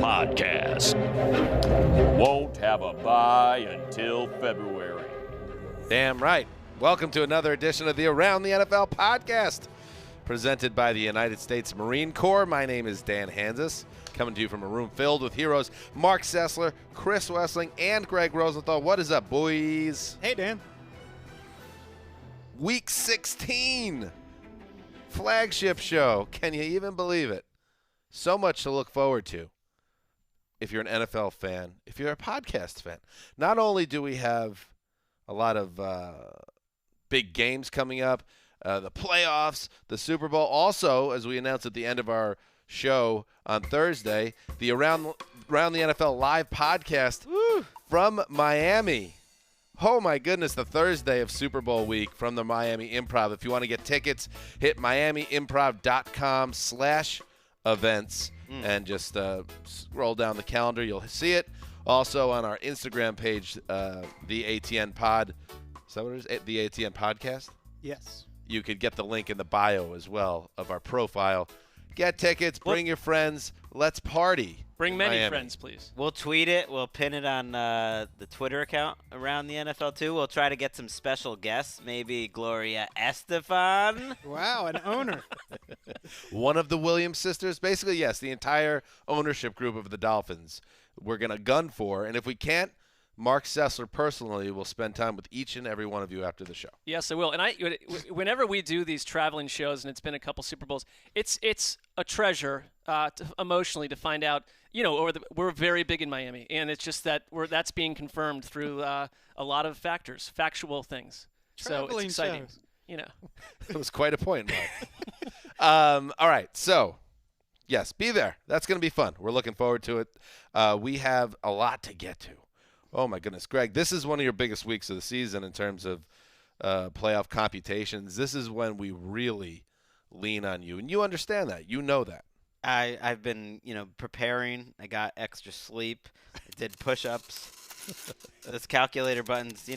Podcast. Won't have a bye until February. Damn right. Welcome to another edition of the Around the NFL podcast, presented by the United States Marine Corps. My name is Dan Hansis, coming to you from a room filled with heroes Mark Sessler, Chris Wessling, and Greg Rosenthal. What is up, boys? Hey, Dan. Week 16. Flagship show. Can you even believe it? So much to look forward to if you're an NFL fan, if you're a podcast fan. Not only do we have a lot of big games coming up, the playoffs, the Super Bowl. Also, as we announced at the end of our show on Thursday, the Around the NFL live podcast from Miami. Oh, my goodness, the Thursday of Super Bowl week from the Miami Improv. If you want to get tickets, hit miamiimprov.com/events and just scroll down the calendar. You'll see it. Also on our Instagram page, the ATN Pod. Is that what it is? The ATN Podcast? Yes. You could get the link in the bio as well of our profile. Get tickets. Bring your friends. Let's party. Bring many Miami. friends, please. We'll tweet it. We'll pin it on the Twitter account Around the NFL, too. We'll try to get some special guests, maybe Gloria Estefan. Wow, an owner. One of the Williams sisters. Basically, yes, the entire ownership group of the Dolphins we're going to gun for. And if we can't, Mark Sessler personally will spend time with each and every one of you after the show. Yes, I will. And whenever we do these traveling shows, and it's been a couple Super Bowls, it's a treasure emotionally to find out. You know, we're very big in Miami, and it's just that that's being confirmed through a lot of factors, factual things. So it's exciting. Shows. You know, It was quite a point, Mark. All right, so yes, be there. That's going to be fun. We're looking forward to it. We have a lot to get to. Oh, my goodness. Greg, this is one of your biggest weeks of the season in terms of playoff computations. This is when we really lean on you, and you understand that. You know that. I've been, preparing. I got extra sleep. I did push-ups. Those calculator buttons,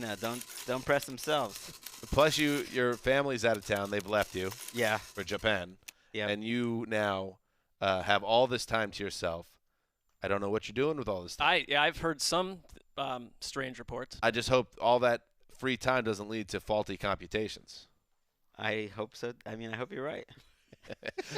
don't press themselves. Plus, your family's out of town. They've left you Yeah. for Japan. Yeah. And you now have all this time to yourself. I don't know what you're doing with all this time. I've heard some strange reports. I just hope all that free time doesn't lead to faulty computations. I hope so. I hope you're right.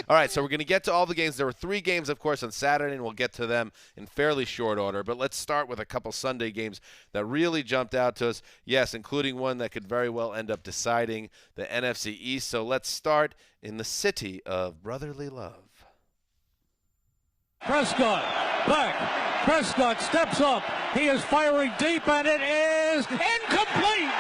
All right, so we're going to get to all the games. There were 3 games, of course, on Saturday, and we'll get to them in fairly short order. But let's start with a couple Sunday games that really jumped out to us. Yes, including one that could very well end up deciding the NFC East. So let's start in the city of brotherly love. Prescott, back. Prescott steps up. He is firing deep, and it is incomplete.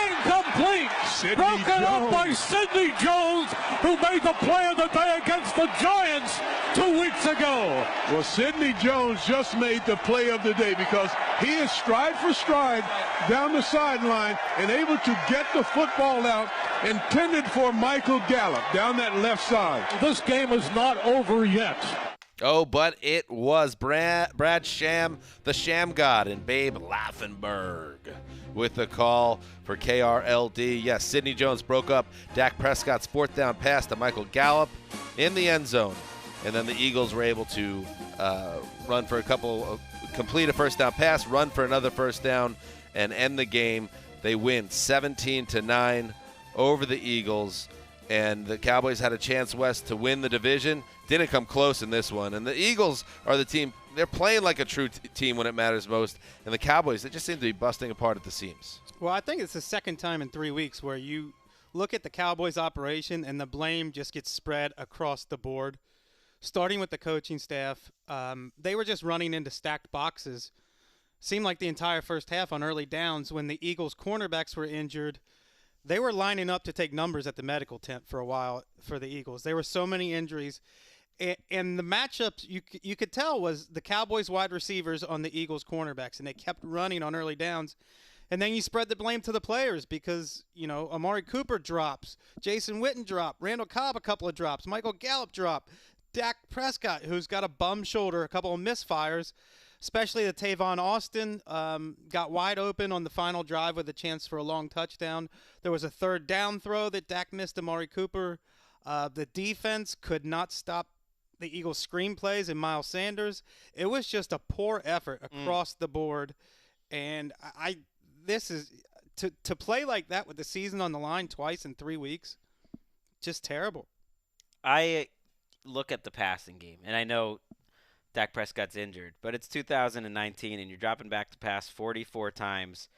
Incomplete. Broken up by Sidney Jones, who made the play of the day against the Giants 2 weeks ago. Well, Sidney Jones just made the play of the day because he is stride for stride down the sideline and able to get the football out intended for Michael Gallup down that left side. This game is not over yet. Oh, but it was Brad Sham, the Sham God, and Babe Laufenberg with the call for KRLD. Yes, Sidney Jones broke up Dak Prescott's fourth down pass to Michael Gallup in the end zone. And then the Eagles were able to run for complete a first down pass, run for another first down, and end the game. They win 17-9 over the Eagles. And the Cowboys had a chance, West, to win the division. Didn't come close in this one. And the Eagles are the team. They're playing like a true team when it matters most. And the Cowboys, they just seem to be busting apart at the seams. Well, I think it's the second time in 3 weeks where you look at the Cowboys operation and the blame just gets spread across the board. Starting with the coaching staff, they were just running into stacked boxes. Seemed like the entire first half on early downs when the Eagles' cornerbacks were injured. They were lining up to take numbers at the medical tent for a while for the Eagles. There were so many injuries. And the matchups, you could tell, was the Cowboys wide receivers on the Eagles cornerbacks, and they kept running on early downs. And then you spread the blame to the players because, Amari Cooper drops, Jason Witten dropped, Randall Cobb a couple of drops, Michael Gallup dropped, Dak Prescott, who's got a bum shoulder, a couple of misfires, especially the Tavon Austin got wide open on the final drive with a chance for a long touchdown. There was a third down throw that Dak missed to Amari Cooper. The defense could not stop the Eagles' screenplays and Miles Sanders. It was just a poor effort across the board. And this is to play like that with the season on the line twice in 3 weeks, just terrible. I look at the passing game, and I know Dak Prescott's injured, but it's 2019, and you're dropping back to pass 44 times,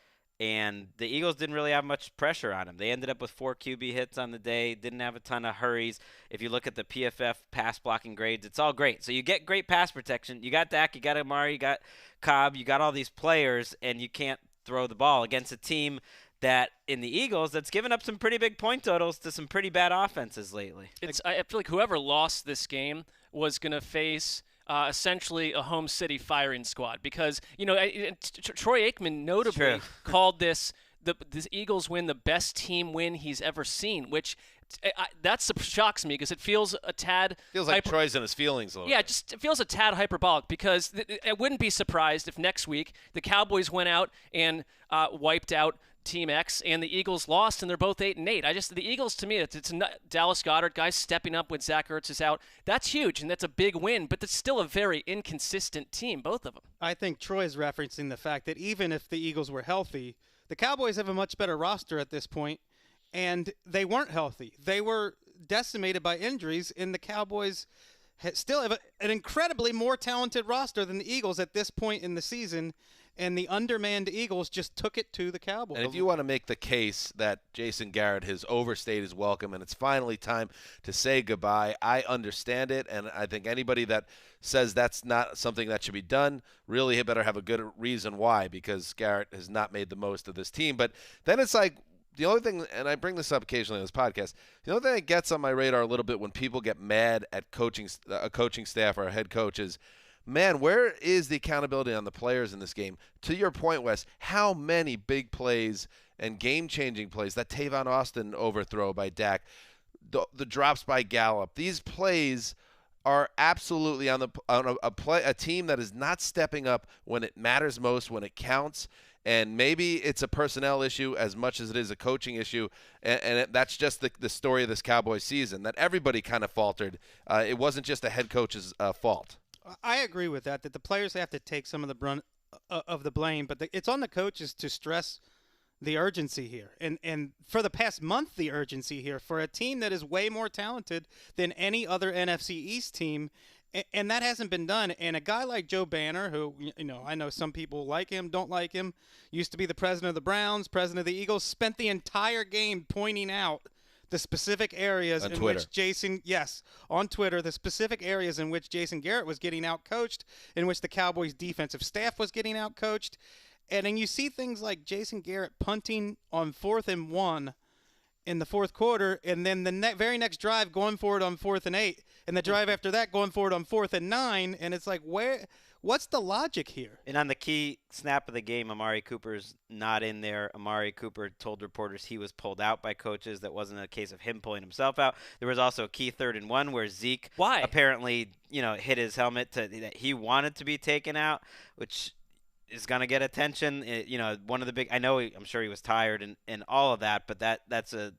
and the Eagles didn't really have much pressure on him. They ended up with 4 QB hits on the day, didn't have a ton of hurries. If you look at the PFF pass blocking grades, it's all great. So you get great pass protection. You got Dak, you got Amari, you got Cobb, you got all these players, and you can't throw the ball against a team that in the Eagles that's given up some pretty big point totals to some pretty bad offenses lately. I feel like whoever lost this game was going to face essentially a home city firing squad because, Troy Aikman notably called this Eagles win the best team win he's ever seen, which that shocks me because it feels a tad feels like Troy's in his feelings a little bit. It feels a tad hyperbolic because I wouldn't be surprised if next week the Cowboys went out and wiped out Team X and the Eagles lost and they're both 8-8. The Eagles, to me, it's Dallas Goedert guys stepping up when Zach Ertz is out. That's huge and that's a big win, but that's still a very inconsistent team, both of them. I think Troy's referencing the fact that even if the Eagles were healthy, the Cowboys have a much better roster at this point, and they weren't healthy. They were decimated by injuries, and the Cowboys still have an incredibly more talented roster than the Eagles at this point in the season. And the undermanned Eagles just took it to the Cowboys. And if you want to make the case that Jason Garrett has overstayed his welcome and it's finally time to say goodbye, I understand it. And I think anybody that says that's not something that should be done really better have a good reason why, because Garrett has not made the most of this team. But then it's like the only thing, and I bring this up occasionally on this podcast, the only thing that gets on my radar a little bit when people get mad at a coaching staff or a head coach is, man, where is the accountability on the players in this game? To your point, Wes, how many big plays and game-changing plays, that Tavon Austin overthrow by Dak, the drops by Gallup, these plays are absolutely on a team that is not stepping up when it matters most, when it counts. And maybe it's a personnel issue as much as it is a coaching issue, and that's just the story of this Cowboys season, that everybody kind of faltered. It wasn't just the head coach's fault. I agree with that the players have to take some of the brunt of the blame, but it's on the coaches to stress the urgency here. And for the past month, the urgency here for a team that is way more talented than any other NFC East team, and that hasn't been done. And a guy like Joe Banner, who, I know some people like him, don't like him, used to be the president of the Browns, president of the Eagles, spent the entire game pointing out the specific areas on in Twitter. which on Twitter, the specific areas in which Jason Garrett was getting outcoached, in which the Cowboys defensive staff was getting outcoached. And then you see things like Jason Garrett punting on 4th and 1 in the fourth quarter, and then the very next drive going for it on 4th and 8, and the drive after that going for it on 4th and 9, and it's like, what's the logic here? And on the key snap of the game, Amari Cooper's not in there. Amari Cooper told reporters he was pulled out by coaches. That wasn't a case of him pulling himself out. There was also a key 3rd and 1 where Zeke apparently, hit his helmet that he wanted to be taken out, which is going to get attention. One of the big – I'm sure he was tired and all of that, but that's a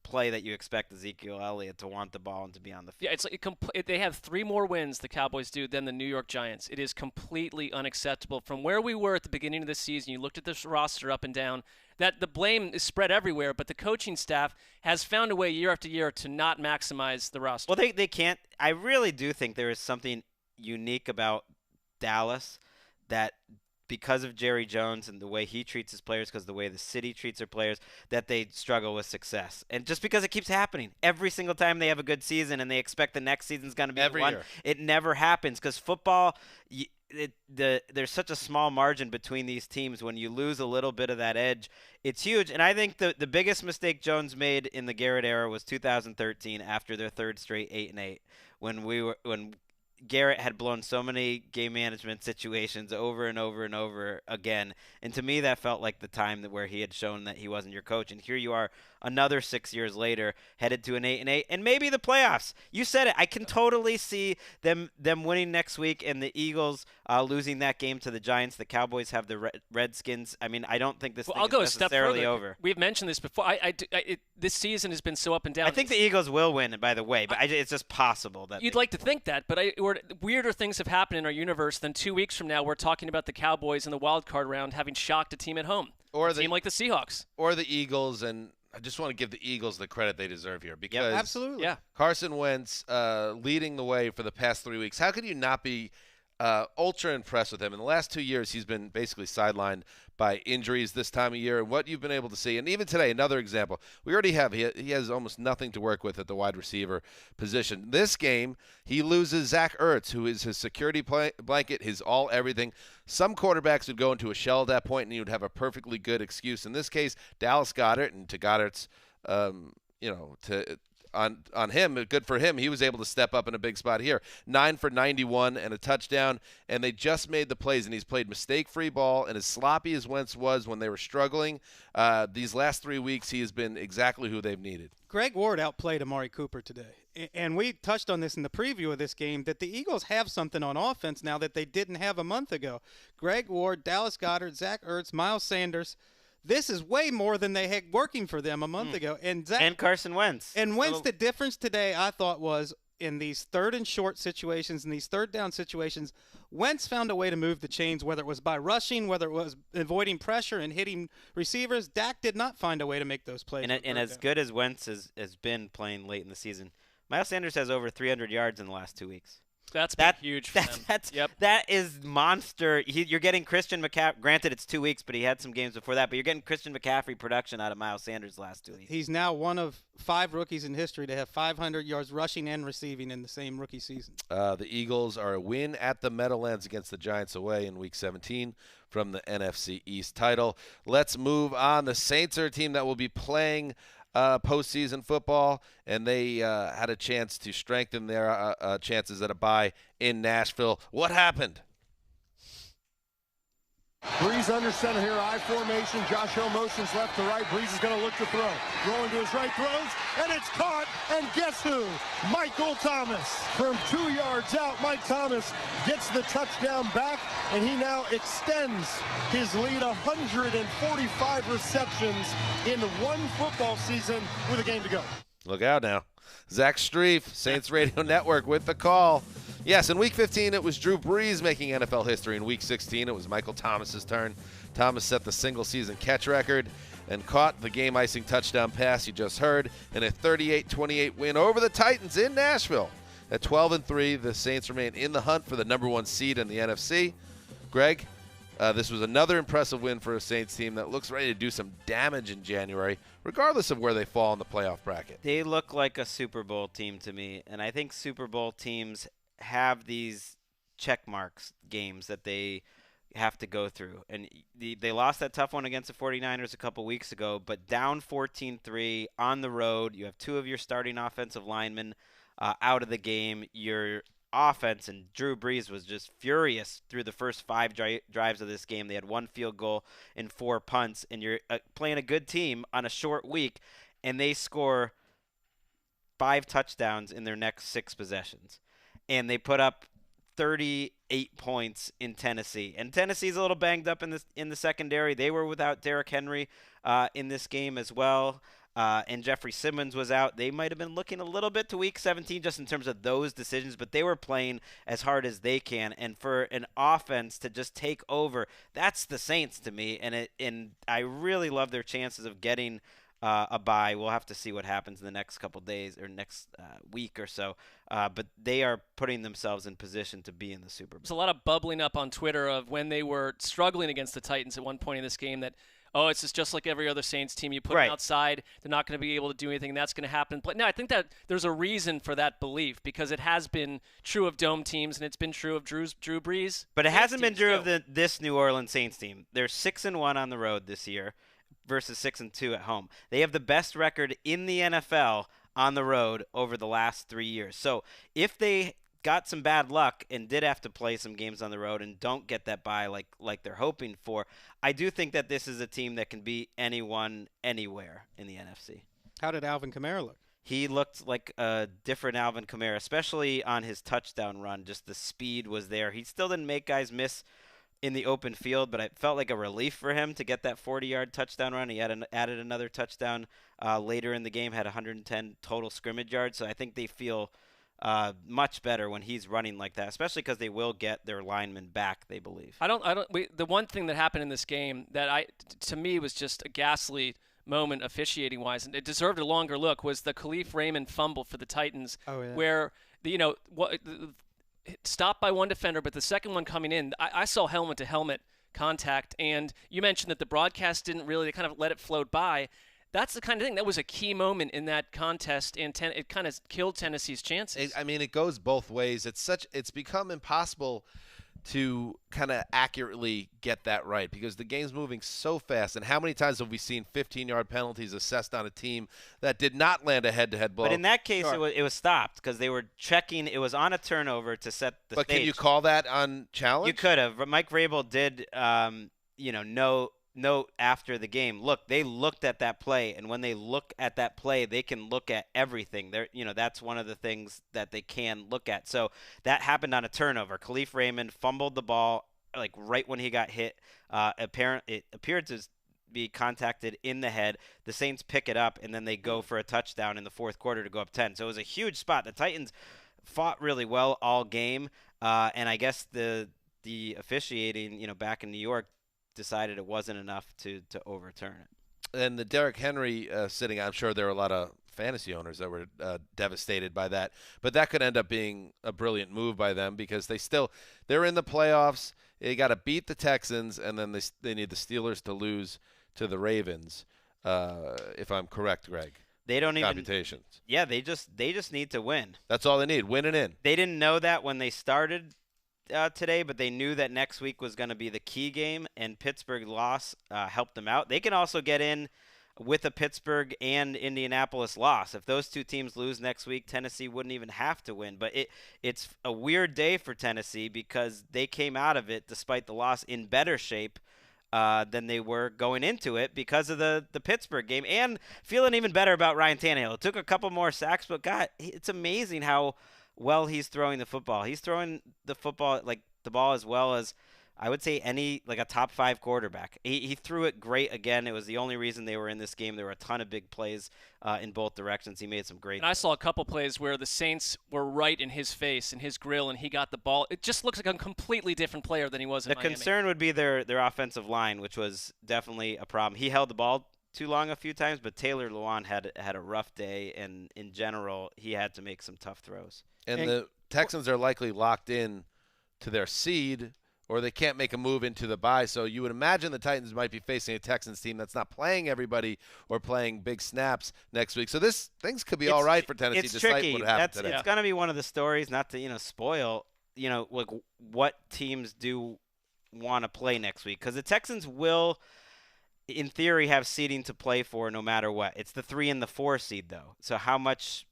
play that you expect Ezekiel Elliott to want the ball and to be on the field. Yeah, it's like they have 3 more wins, the Cowboys do, than the New York Giants. It is completely unacceptable. From where we were at the beginning of the season, you looked at this roster up and down, that the blame is spread everywhere, but the coaching staff has found a way year after year to not maximize the roster. Well, they can't – I really do think there is something unique about Dallas that – because of Jerry Jones and the way he treats his players, because the way the city treats their players, that they struggle with success. And just because it keeps happening every single time they have a good season and they expect the next season's going to be every one, year. It never happens because football, there's such a small margin between these teams. When you lose a little bit of that edge, it's huge. And I think the biggest mistake Jones made in the Garrett era was 2013 after their 3rd straight 8-8 when Garrett had blown so many game management situations over and over and over again. And to me, that felt like the time where he had shown that he wasn't your coach. And here you are another 6 years later, headed to an 8-8 and maybe the playoffs. You said it. I can totally see them winning next week and the Eagles losing that game to the Giants. The Cowboys have the Redskins. I mean, I don't think this thing I'll go is a step necessarily further. over. We've mentioned this before. This season has been so up and down. I think the Eagles will win, by the way, but it's just possible that you'd like to think that, but weirder things have happened in our universe than 2 weeks from now. We're talking about the Cowboys in the wild card round having shocked a team at home, or a team like the Seahawks, or the Eagles. And I just want to give the Eagles the credit they deserve here because absolutely, Carson Wentz leading the way for the past 3 weeks. How could you not be ultra impressed with him? In the last 2 years, he's been basically sidelined by injuries this time of year, and what you've been able to see. And even today, another example. We already have he has almost nothing to work with at the wide receiver position. This game, he loses Zach Ertz, who is his security blanket, his everything. Some quarterbacks would go into a shell at that point, and he would have a perfectly good excuse. In this case, Dallas Goedert, and to Goedert's, on him, good for him. He was able to step up in a big spot here. 9 for 91 and a touchdown, and they just made the plays, and he's played mistake-free ball, and as sloppy as Wentz was when they were struggling, these last 3 weeks he has been exactly who they've needed. Greg Ward outplayed Amari Cooper today. And we touched on this in the preview of this game, that the Eagles have something on offense now that they didn't have a month ago. Greg Ward, Dallas Goedert, Zach Ertz, Miles Sanders. This is way more than they had working for them a month ago. And Carson Wentz. And Wentz, the difference today, I thought, was in these 3rd and short situations, in these 3rd down situations, Wentz found a way to move the chains, whether it was by rushing, whether it was avoiding pressure and hitting receivers. Dak did not find a way to make those plays. And as good as Wentz has been playing late in the season, Miles Sanders has over 300 yards in the last 2 weeks. That's been huge for them. That is monster. You're getting Christian McCaffrey. Granted, it's 2 weeks, but he had some games before that. But you're getting Christian McCaffrey production out of Miles Sanders the last 2 weeks. He's now one of 5 rookies in history to have 500 yards rushing and receiving in the same rookie season. The Eagles are a win at the Meadowlands against the Giants away in Week 17 from the NFC East title. Let's move on. The Saints are a team that will be playing postseason football, and they had a chance to strengthen their chances at a bye in Nashville. What happened? Breeze under center here, I formation. Josh Hill motions left to right. Breeze is going to look to throw. Rolling to his right, throws, and it's caught. And guess who? Michael Thomas. From 2 yards out, Mike Thomas gets the touchdown back, and he now extends his lead 145 receptions in one football season with a game to go. Look out now. Zach Streif, Saints Radio Network with the call. Yes, in Week 15, it was Drew Brees making NFL history. In Week 16, it was Michael Thomas's turn. Thomas set the single-season catch record and caught the game-icing touchdown pass you just heard in a 38-28 win over the Titans in Nashville. At 12-3, the Saints remain in the hunt for the number 1 seed in the NFC. Greg, This was another impressive win for a Saints team that looks ready to do some damage in January, regardless of where they fall in the playoff bracket. They look like a Super Bowl team to me, and I think Super Bowl teams have these check marks games that they have to go through. And they lost that tough one against the 49ers a couple weeks ago, but down 14-3 on the road. You have 2 of your starting offensive linemen out of the game. Your offense, and Drew Brees was just furious through the first 5 drives of this game. They had 1 field goal and 4 punts, and you're playing a good team on a short week, and they score 5 touchdowns in their next 6 possessions. And they put up 38 points in Tennessee. And Tennessee's a little banged up in the secondary. They were without Derrick Henry in this game as well. And Jeffrey Simmons was out. They might have been looking a little bit to Week 17 just in terms of those decisions, but they were playing as hard as they can. And for an offense to just take over, that's the Saints to me. And I really love their chances of getting a bye. We'll have to see what happens in the next couple days or next week or so. But they are putting themselves in position to be in the Super Bowl. There's a lot of bubbling up on Twitter of when they were struggling against the Titans at one point in this game that, oh, it's just like every other Saints team. You put them outside, they're not going to be able to do anything, and that's going to happen. But no, I think that there's a reason for that belief because it has been true of dome teams, and it's been true of Drew Brees. But it hasn't been true of this New Orleans Saints team. They're 6-1 on the road this year versus 6-2 at home. They have the best record in the NFL on the road over the last 3 years. So if they got some bad luck and did have to play some games on the road and don't get that bye like they're hoping for, I do think that this is a team that can beat anyone, anywhere in the NFC. How did Alvin Kamara look? He looked like a different Alvin Kamara, especially on his touchdown run. Just the speed was there. He still didn't make guys miss in the open field, but it felt like a relief for him to get that 40-yard touchdown run. He added another touchdown later in the game, had 110 total scrimmage yards. So I think they feel much better when he's running like that, especially because they will get their linemen back, they believe. The one thing that happened in this game that to me was just a ghastly moment officiating-wise, and it deserved a longer look, was the Khalif Raymond fumble for the Titans, where stopped by one defender, but the second one coming in, I saw helmet-to-helmet contact, and you mentioned that the broadcast didn't really, they kind of let it float by. That's the kind of thing that was a key moment in that contest, and it kind of killed Tennessee's chances. It goes both ways. It's become impossible to kind of accurately get that right because the game's moving so fast. And how many times have we seen 15-yard penalties assessed on a team that did not land a head-to-head blow? But in that case, it was stopped because they were checking. It was on a turnover to set the stage. But can you call that on challenge? You could have. Mike Vrabel did, note after the game, look, they looked at that play, and when they look at that play, they can look at everything. That's one of the things that they can look at. So that happened on a turnover. Khalif Raymond fumbled the ball like right when he got hit. It appeared to be contacted in the head. The Saints pick it up, and then they go for a touchdown in the fourth quarter to go up 10. So it was a huge spot. The Titans fought really well all game, and I guess the officiating, back in New York, decided it wasn't enough to overturn it. And the Derrick Henry sitting, I'm sure there were a lot of fantasy owners that were devastated by that. But that could end up being a brilliant move by them because they're in the playoffs. They got to beat the Texans, and then they need the Steelers to lose to the Ravens, if I'm correct, Greg. They don't even computations. Yeah, they just need to win. That's all they need, win and in. They didn't know that when they started today, but they knew that next week was going to be the key game, and Pittsburgh loss helped them out. They can also get in with a Pittsburgh and Indianapolis loss. If those two teams lose next week, Tennessee wouldn't even have to win. But it's a weird day for Tennessee because they came out of it, despite the loss, in better shape than they were going into it because of the Pittsburgh game, and feeling even better about Ryan Tannehill. It took a couple more sacks, but God, it's amazing how well he's throwing the football. He's throwing the football, like the ball, as well as I would say a top 5 quarterback. He threw it great again. It was the only reason they were in this game. There were a ton of big plays in both directions. He made some great. And I saw a couple plays where the Saints were right in his face, in his grill, and he got the ball. It just looks like a completely different player than he was in Miami. The concern would be their offensive line, which was definitely a problem. He held the ball too long a few times, but Taylor Lewan had a rough day, and in general, he had to make some tough throws. And the Texans are likely locked in to their seed or they can't make a move into the bye. So you would imagine the Titans might be facing a Texans team that's not playing everybody or playing big snaps next week. So things could be all right for Tennessee despite tricky. what happened today. It's going to be one of the stories, not to spoil like what teams do want to play next week, because the Texans will, in theory, have seeding to play for no matter what. It's the 3 and the 4 seed though. So how much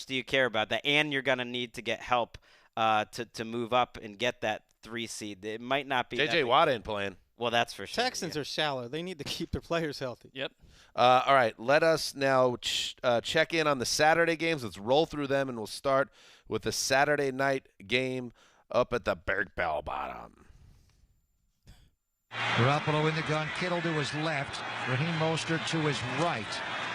do you care about that? And you're going to need to get help to move up and get that 3 seed. It might not be J.J. Watt ain't playing. Well, that's for sure. Texans are shallow. They need to keep their players healthy. Yep. All right, let us now check in on the Saturday games. Let's roll through them, and we'll start with the Saturday night game up at the Berg Bell Bottom. Garoppolo in the gun, Kittle to his left, Raheem Mostert to his right.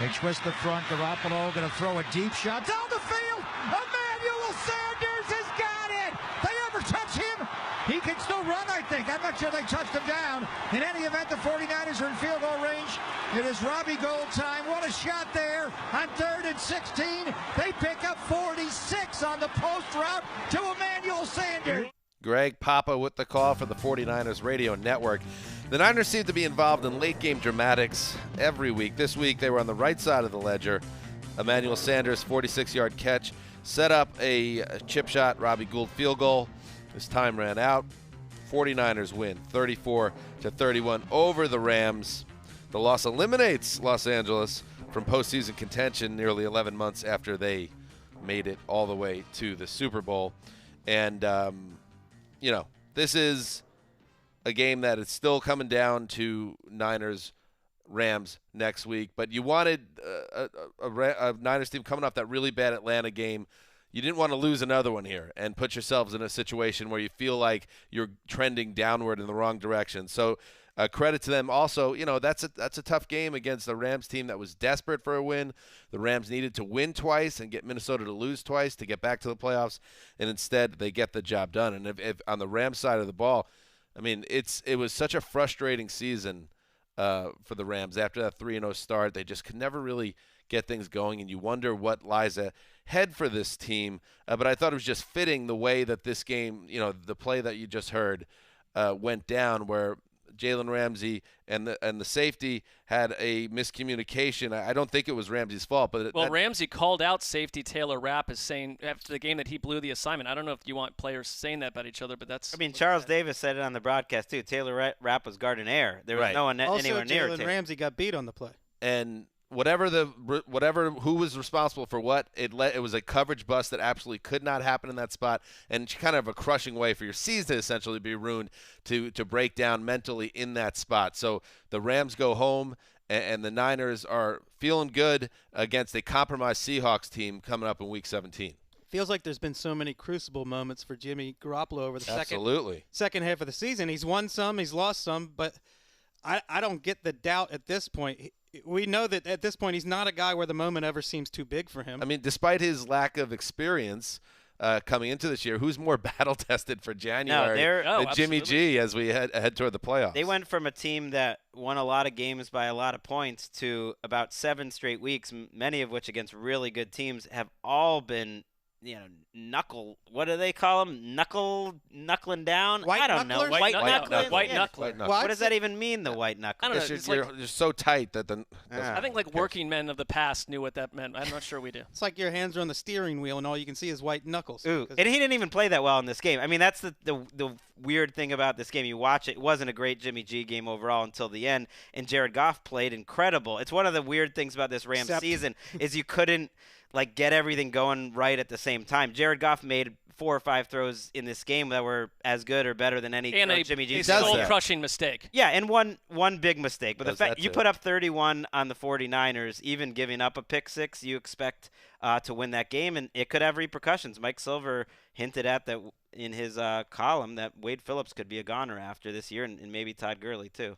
They twist the front, Garoppolo going to throw a deep shot down the field. Emmanuel Sanders has got it. They ever touch him? He can still run, I think. I'm not sure they touched him down. In any event, the 49ers are in field goal range. It is Robbie Gould time. What a shot there on 3rd and 16. They pick up 46 on the post route to Emmanuel Sanders. Greg Papa with the call for the 49ers radio network. The Niners seem to be involved in late-game dramatics every week. This week, they were on the right side of the ledger. Emmanuel Sanders, 46-yard catch, set up a chip shot, Robbie Gould field goal. His time ran out. 49ers win 34-31 over the Rams. The loss eliminates Los Angeles from postseason contention nearly 11 months after they made it all the way to the Super Bowl. And, this is a game that is still coming down to Niners-Rams next week. But you wanted a Niners team coming off that really bad Atlanta game. You didn't want to lose another one here and put yourselves in a situation where you feel like you're trending downward in the wrong direction. So credit to them. Also, that's a tough game against the Rams team that was desperate for a win. The Rams needed to win twice and get Minnesota to lose twice to get back to the playoffs, and instead they get the job done. And if on the Rams side of the ball, I mean, it was such a frustrating season for the Rams. After that 3-0 start, they just could never really get things going, and you wonder what lies ahead for this team. But I thought it was just fitting the way that this game, the play that you just heard went down, where Jalen Ramsey and the safety had a miscommunication. I don't think it was Ramsey's fault, but Ramsey called out safety Taylor Rapp as saying after the game that he blew the assignment. I don't know if you want players saying that about each other, but that's. I mean, Charles Davis said it on the broadcast too. Taylor Rapp was guarding air. There was no one anywhere near Jalen Ramsey got beat on the play. And whatever who was responsible for what, it was a coverage bust that absolutely could not happen in that spot, and kind of a crushing way for your season to essentially be ruined to break down mentally in that spot. So the Rams go home, and the Niners are feeling good against a compromised Seahawks team coming up in Week 17. Feels like there's been so many crucible moments for Jimmy Garoppolo over the second half of the season. He's won some, he's lost some, but I don't get the doubt at this point. We know that at this point he's not a guy where the moment ever seems too big for him. I mean, despite his lack of experience coming into this year, who's more battle-tested for January than Jimmy G as we head toward the playoffs? They went from a team that won a lot of games by a lot of points to about 7 straight weeks, many of which against really good teams, have all been what do they call them? Knuckling down? White I don't know. White knuckling? White knuckling. What does that even mean, the white knuckling? I don't know. You're so tight that I think working men of the past knew what that meant. I'm not sure we do. It's like your hands are on the steering wheel and all you can see is white knuckles. Ooh, and he didn't even play that well in this game. I mean, that's the weird thing about this game. You watch it wasn't a great Jimmy G game overall until the end, and Jared Goff played incredible. It's one of the weird things about this Rams season is you couldn't get everything going right at the same time. Jared Goff made 4 or 5 throws in this game that were as good or better than any Jimmy G. And a soul-crushing mistake. Yeah, and one big mistake. But the fact you put up 31 on the 49ers, even giving up a pick 6, you expect to win that game, and it could have repercussions. Mike Silver hinted at that in his column that Wade Phillips could be a goner after this year, and maybe Todd Gurley too.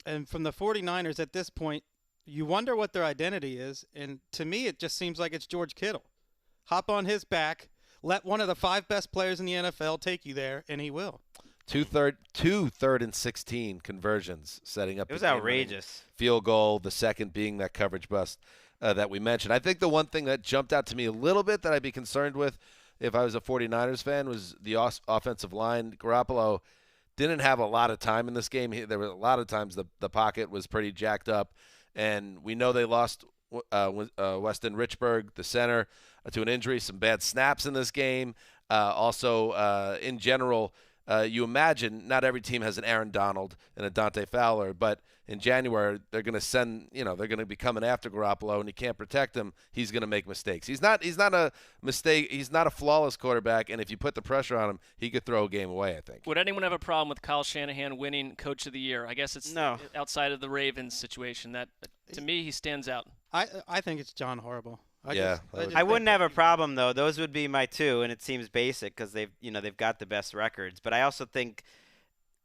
And from the 49ers at this point, you wonder what their identity is, and to me it just seems like it's George Kittle. Hop on his back, let one of the 5 best players in the NFL take you there, and he will. Two third and 16 conversions setting up. It was outrageous. Field goal, the second being that coverage bust that we mentioned. I think the one thing that jumped out to me a little bit that I'd be concerned with if I was a 49ers fan was the offensive line. Garoppolo didn't have a lot of time in this game. There were a lot of times the pocket was pretty jacked up, and we know they lost Weston Richburg, the center, to an injury. Some bad snaps in this game. Also, in general, you imagine not every team has an Aaron Donald and a Dante Fowler, but in January they're going to send, they're going to be coming after Garoppolo, and you can't protect him. He's going to make mistakes. He's not a mistake. He's not a flawless quarterback, and if you put the pressure on him, he could throw a game away, I think. Would anyone have a problem with Kyle Shanahan winning Coach of the Year? I guess it's no. Outside of the Ravens situation. That to me, he stands out. I think it's John Harbaugh. I wouldn't have a problem though. Those would be my two, and it seems basic because they've got the best records. But I also think,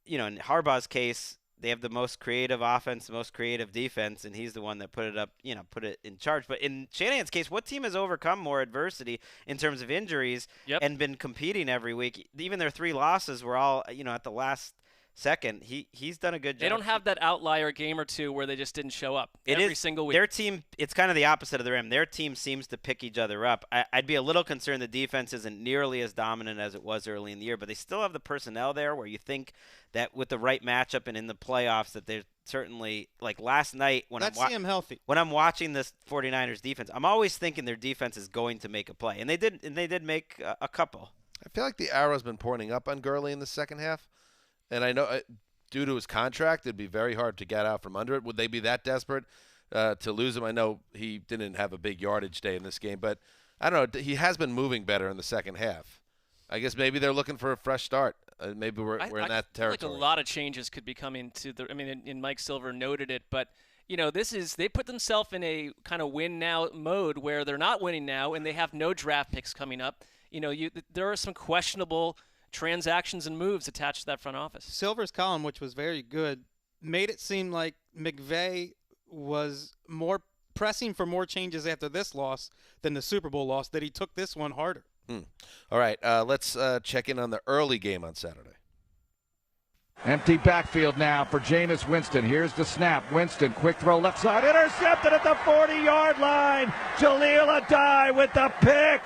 in Harbaugh's case, they have the most creative offense, the most creative defense, and he's the one that put it in charge. But in Shanahan's case, what team has overcome more adversity in terms of injuries and been competing every week? Even their 3 losses were all at the last second. He's done a good job. They don't have that outlier game or two where they just didn't show up every single week. Their team, it's kind of the opposite of the Ram. Their team seems to pick each other up. I'd be a little concerned the defense isn't nearly as dominant as it was early in the year, but they still have the personnel there where you think that with the right matchup and in the playoffs that they're certainly, like last night when see him healthy. When I'm watching this 49ers defense, I'm always thinking their defense is going to make a play, and they did make a couple. I feel like the arrow's been pointing up on Gurley in the second half. And I know due to his contract, it'd be very hard to get out from under it. Would they be that desperate to lose him? I know he didn't have a big yardage day in this game, but I don't know. He has been moving better in the second half. I guess maybe they're looking for a fresh start. Maybe we're in that territory. Feel like a lot of changes could be coming to the. I mean, and Mike Silver noted it, but they put themselves in a kind of win now mode where they're not winning now, and they have no draft picks coming up. There are some questionable transactions and moves attached to that front office. Silver's column, which was very good, made it seem like McVay was more pressing for more changes after this loss than the Super Bowl loss, that he took this one harder. All right, let's check in on the early game on Saturday. Empty backfield now for Jameis Winston. Here's the snap. Winston, quick throw left side, intercepted at the 40-yard line. Jaleel Adai with the pick.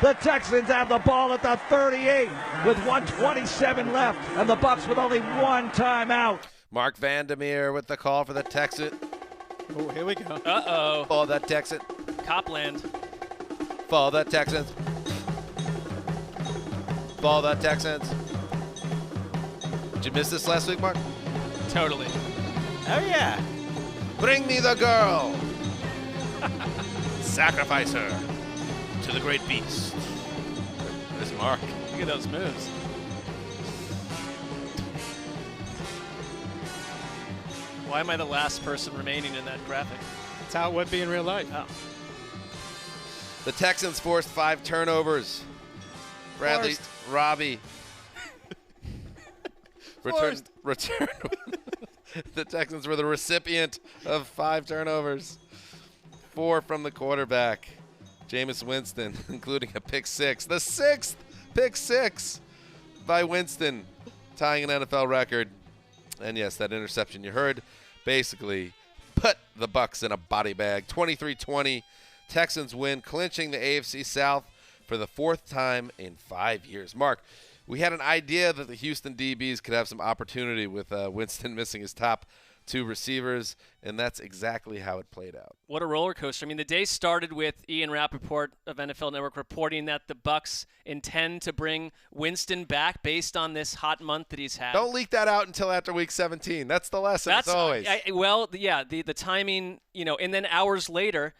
The Texans have the ball at the 38 with 1:27 left, and the Bucs with only one timeout. Mark Vandermeer with the call for the Texans. Oh, here we go. Uh-oh. For the Texans. Copland. For the Texans. For the Texans. Did you miss this last week, Mark? Totally. Oh, yeah. Bring me the girl. Sacrifice her to the great beast. There's Mark. Look at those moves. Why am I the last person remaining in that graphic? That's how it would be in real life. Oh. The Texans forced 5 turnovers. Bradley, Robbie. Return. The Texans were the recipient of 5 turnovers. 4 from the quarterback, Jameis Winston, including a pick 6. The 6th pick 6 by Winston, tying an NFL record. And yes, that interception you heard basically put the Bucs in a body bag. 23-20, Texans win, clinching the AFC South for the 4th time in 5 years. Mark, we had an idea that the Houston DBs could have some opportunity with Winston missing his top 2 receivers, and that's exactly how it played out. What a roller coaster. I mean, the day started with Ian Rappaport of NFL Network reporting that the Bucs intend to bring Winston back based on this hot month that he's had. Don't leak that out until after week 17. That's the lesson. That's always. The timing, and then hours later,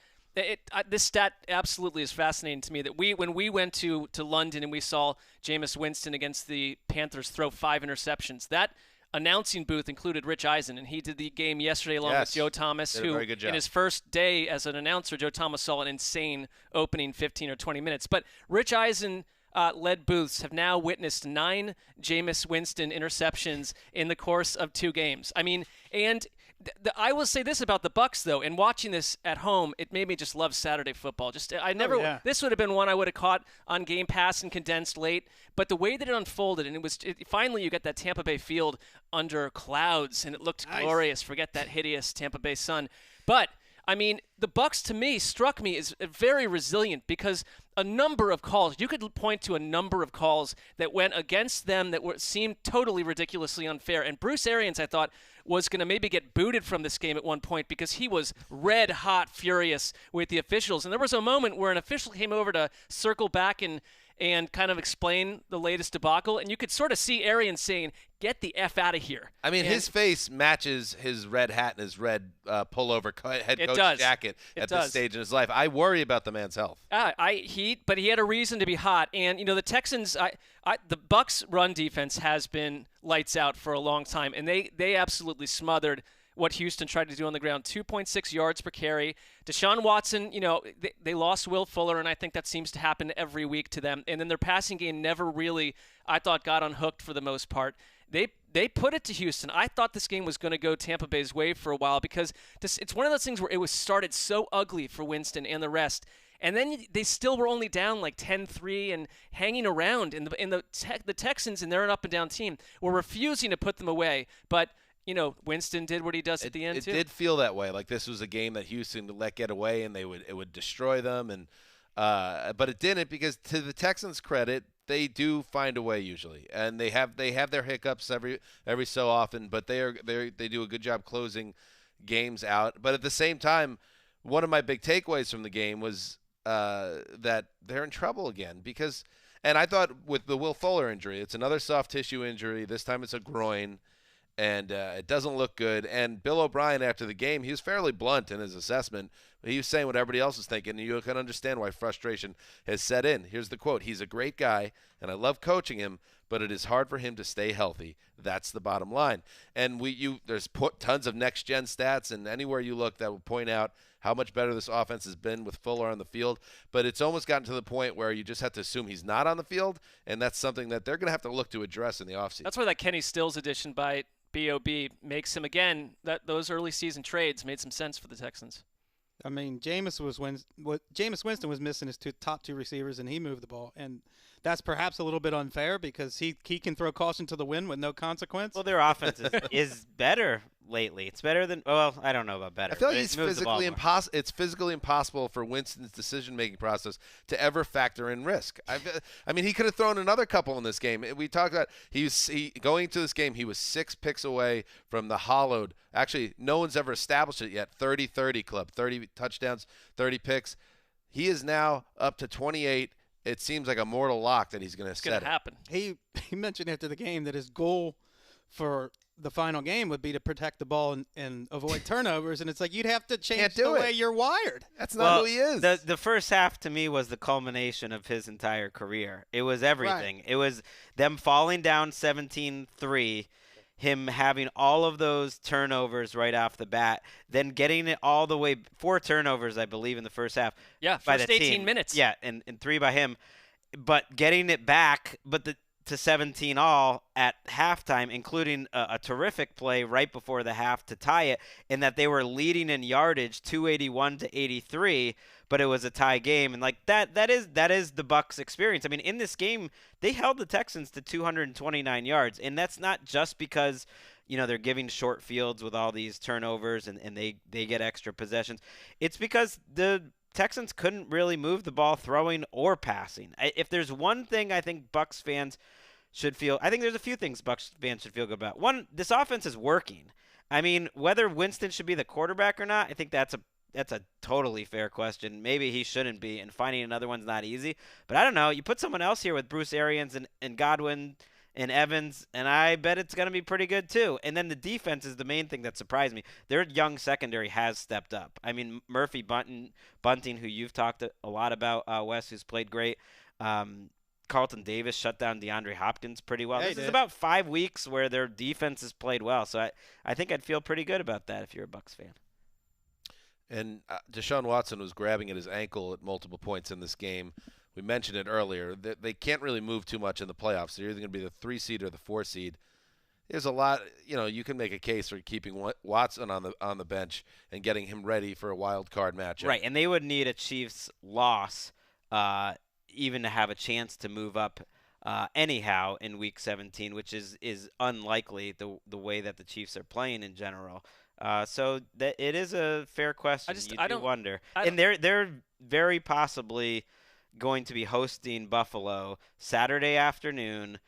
this stat absolutely is fascinating to me that when we went to London and we saw Jameis Winston against the Panthers throw 5 interceptions, that announcing booth included Rich Eisen, and he did the game yesterday along with Joe Thomas, who in his first day as an announcer, Joe Thomas saw an insane opening 15 or 20 minutes. But Rich Eisen led booths have now witnessed 9 Jameis Winston interceptions in the course of 2 games. I mean, and I will say this about the Bucs, though, and watching this at home, it made me just love Saturday football. This would have been one I would have caught on Game Pass and condensed late, but the way that it unfolded, and finally you get that Tampa Bay field under clouds, and it looked glorious. Forget that hideous Tampa Bay sun. But I mean, the Bucs to me struck me as very resilient because a number of calls, you could point to a number of calls that went against them that seemed totally ridiculously unfair. And Bruce Arians, I thought, was going to maybe get booted from this game at one point because he was red hot furious with the officials. And there was a moment where an official came over to circle back and kind of explain the latest debacle, and you could sort of see Arians saying, "Get the F out of here." I mean, his face matches his red hat and his red pullover head coach jacket at this stage in his life. I worry about the man's health. But he had a reason to be hot, and the Texans, the Bucs' run defense has been lights out for a long time, and they absolutely smothered what Houston tried to do on the ground. 2.6 yards per carry. Deshaun Watson, they lost Will Fuller, and I think that seems to happen every week to them. And then their passing game never really, I thought, got unhooked for the most part. They put it to Houston. I thought this game was going to go Tampa Bay's way for a while because it's one of those things where it was started so ugly for Winston and the rest. And then they still were only down like 10-3 and hanging around. And the Texans, and they're an up-and-down team, were refusing to put them away. But Winston did what he does at the end, too. It did feel that way. Like this was a game that Houston would let get away, and it would destroy them. And but it didn't, because to the Texans' credit, they do find a way usually, and they have their hiccups every so often. But they do a good job closing games out. But at the same time, one of my big takeaways from the game was that they're in trouble again because. And I thought with the Will Fuller injury, it's another soft tissue injury. This time it's a groin. And it doesn't look good. And Bill O'Brien, after the game, he was fairly blunt in his assessment. He was saying what everybody else was thinking, and you can understand why frustration has set in. Here's the quote. "He's a great guy, and I love coaching him, but it is hard for him to stay healthy. That's the bottom line." And there's tons of next-gen stats, and anywhere you look that will point out how much better this offense has been with Fuller on the field. But it's almost gotten to the point where you just have to assume he's not on the field, and that's something that they're going to have to look to address in the offseason. That's where that Kenny Stills addition by BOB makes him, again, that those early season trades made some sense for the Texans. I mean, Jameis Winston was missing his top two receivers, and he moved the ball. And that's perhaps a little bit unfair because he can throw caution to the wind with no consequence. Well, their offense is better lately. It's better than – well, I don't know about better. I feel like it's physically impossible for Winston's decision-making process to ever factor in risk. I mean, he could have thrown another couple in this game. We talked about going into this game, he was 6 picks away from the hollowed – actually, no one's ever established it yet, 30-30 club, 30 touchdowns, 30 picks. He is now up to 28. It seems like a mortal lock that he's going to set it. It's going to happen. He mentioned after the game that his goal for the final game would be to protect the ball and avoid turnovers, and it's like you'd have to change the way you're wired. That's not who he is. The first half to me was the culmination of his entire career. It was everything. Right. It was them falling down 17-3, him having all of those turnovers right off the bat, then getting it all the way 4 turnovers, I believe, in the first half. Yeah, first 18 minutes. Yeah, and 3 by him. But getting it back, to 17 all at halftime, including a terrific play right before the half to tie it, in that they were leading in yardage 281-83, but it was a tie game. And like that is the Bucs experience. I mean, in this game, they held the Texans to 229 yards, and that's not just because they're giving short fields with all these turnovers and they get extra possessions. It's because the Texans couldn't really move the ball throwing or passing. If there's one thing I think Bucs fans should feel, I think there's a few things Bucs fans should feel good about. One, this offense is working. I mean, whether Winston should be the quarterback or not, I think that's a totally fair question. Maybe he shouldn't be, and finding another one's not easy. But I don't know. You put someone else here with Bruce Arians and Godwin and Evans, and I bet it's going to be pretty good too. And then the defense is the main thing that surprised me. Their young secondary has stepped up. I mean, Murphy Bunting, who you've talked a lot about, Wes, who's played great. Carlton Davis shut down DeAndre Hopkins pretty well. This is about 5 weeks where their defense has played well. So I think I'd feel pretty good about that if you're a Bucs fan. And Deshaun Watson was grabbing at his ankle at multiple points in this game. We mentioned it earlier. They can't really move too much in the playoffs. They're either going to be the 3 seed or the 4 seed. There's a lot, you can make a case for keeping Watson on the bench and getting him ready for a wild card matchup. Right, and they would need a Chiefs loss even to have a chance to move up anyhow in Week 17, which is unlikely the way that the Chiefs are playing in general. So it is a fair question. I do wonder. I And they're very possibly going to be hosting Buffalo Saturday afternoon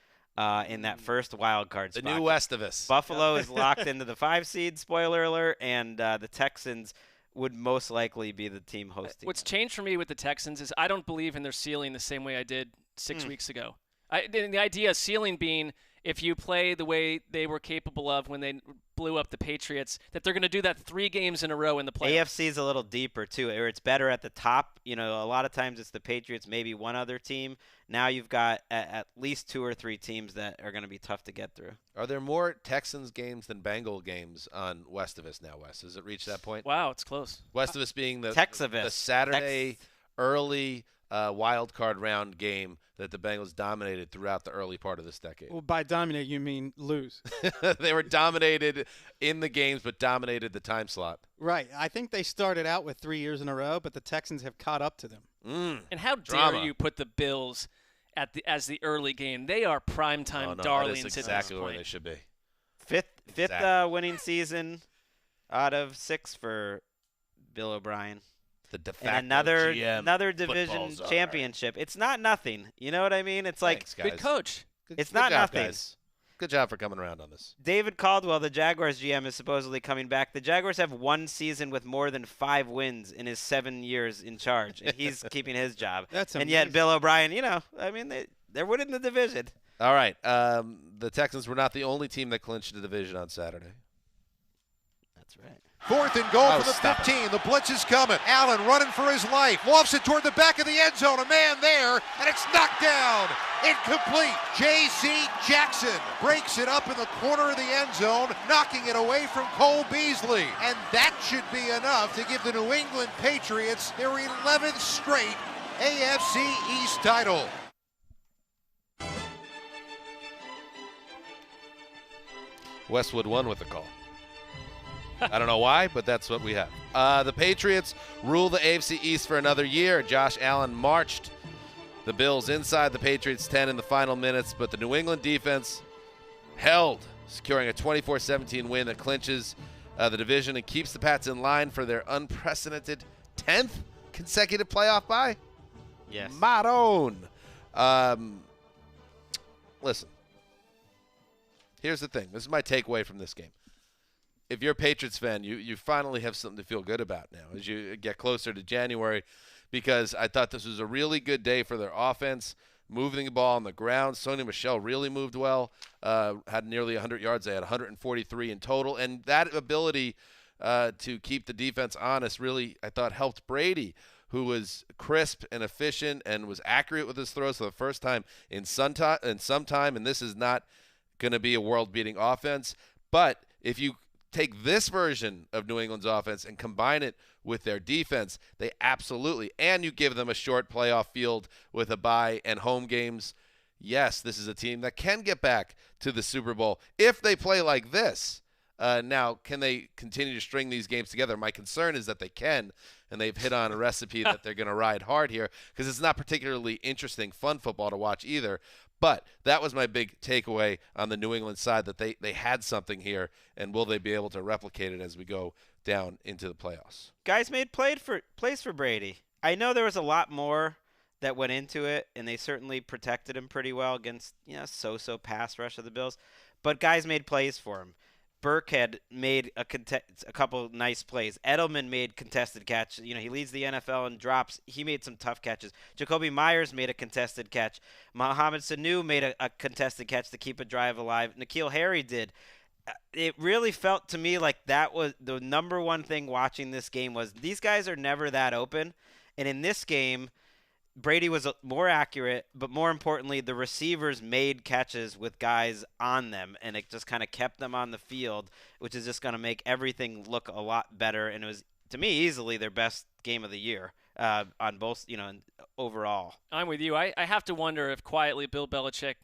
in that first wild card The spot. new Westivus. Buffalo is locked into the 5 seed, spoiler alert, and the Texans would most likely be the team hosting. What's changed for me with the Texans is I don't believe in their ceiling the same way I did 6 weeks ago. The idea of ceiling being if you play the way they were capable of when they blew up the Patriots, that they're going to do that 3 games in a row in the playoffs. AFC is a little deeper, too, or it's better at the top. You know, a lot of times it's the Patriots, maybe one other team. Now you've got at least 2 or 3 teams that are going to be tough to get through. Are there more Texans games than Bengal games on Westivus now, Wes? Has it reached that point? Wow, it's close. Westivus being the Texavis. Saturday early wild card round game that the Bengals dominated throughout the early part of this decade. Well, by dominate, you mean lose. They were dominated in the games, but dominated the time slot. Right. I think they started out with 3 years in a row, but the Texans have caught up to them. And how dare you put the Bills as the early game? They are primetime darlings that is at exactly this where point. they should be. Fifth winning season out of 6 for Bill O'Brien. The de facto And another GM division football championship. It's not nothing. You know what I mean? It's like Thanks, guys. Good coach. It's Good not job, nothing. guys. Good job for coming around on this. David Caldwell, the Jaguars GM, is supposedly coming back. The Jaguars have 1 season with more than 5 wins in his 7 years in charge, and he's keeping his job. That's and amazing. yet Bill O'Brien, they're winning the division. All right. The Texans were not the only team that clinched the division on Saturday. That's right. 4th and goal Oh, for the stop 15. The blitz is coming. Allen running for his life. Lofts it toward the back of the end zone. A man there, and it's knocked down. Incomplete. J.C. Jackson breaks it up in the corner of the end zone, knocking it away from Cole Beasley. And that should be enough to give the New England Patriots their 11th straight AFC East title. Westwood won with the call. I don't know why, but that's what we have. The Patriots rule the AFC East for another year. Josh Allen marched the Bills inside the Patriots' 10 in the final minutes, but the New England defense held, securing a 24-17 win that clinches the division and keeps the Pats in line for their unprecedented 10th consecutive playoff bye. Yes. Maroon. Listen, here's the thing. This is my takeaway from this game. If you're a Patriots fan, you finally have something to feel good about now as you get closer to January, because I thought this was a really good day for their offense, moving the ball on the ground. Sony Michel really moved well, had nearly 100 yards. They had 143 in total, and that ability to keep the defense honest really, I thought, helped Brady, who was crisp and efficient and was accurate with his throws for the first time in some time, and this is not going to be a world-beating offense. But if you take this version of New England's offense and combine it with their defense, they absolutely, and you give them a short playoff field with a bye and home games, yes, this is a team that can get back to the Super Bowl if they play like this. Now, can they continue to string these games together? My concern is that they can, and they've hit on a recipe that they're going to ride hard here, because it's not particularly interesting, fun football to watch either. But that was my big takeaway on the New England side, that they had something here, and will they be able to replicate it as we go down into the playoffs? Guys made plays for Brady. I know there was a lot more that went into it, and they certainly protected him pretty well against so-so pass rush of the Bills. But guys made plays for him. Burkhead made a couple nice plays. Edelman made contested catch. He leads the NFL in drops. He made some tough catches. Jacoby Myers made a contested catch. Mohamed Sanu made a contested catch to keep a drive alive. N'Keal Harry did. It really felt to me like that was the number one thing watching this game, was these guys are never that open. And in this game, Brady was more accurate, but more importantly, the receivers made catches with guys on them, and it just kind of kept them on the field, which is just going to make everything look a lot better. And it was, to me, easily their best game of the year on both, overall. I'm with you. I have to wonder if quietly Bill Belichick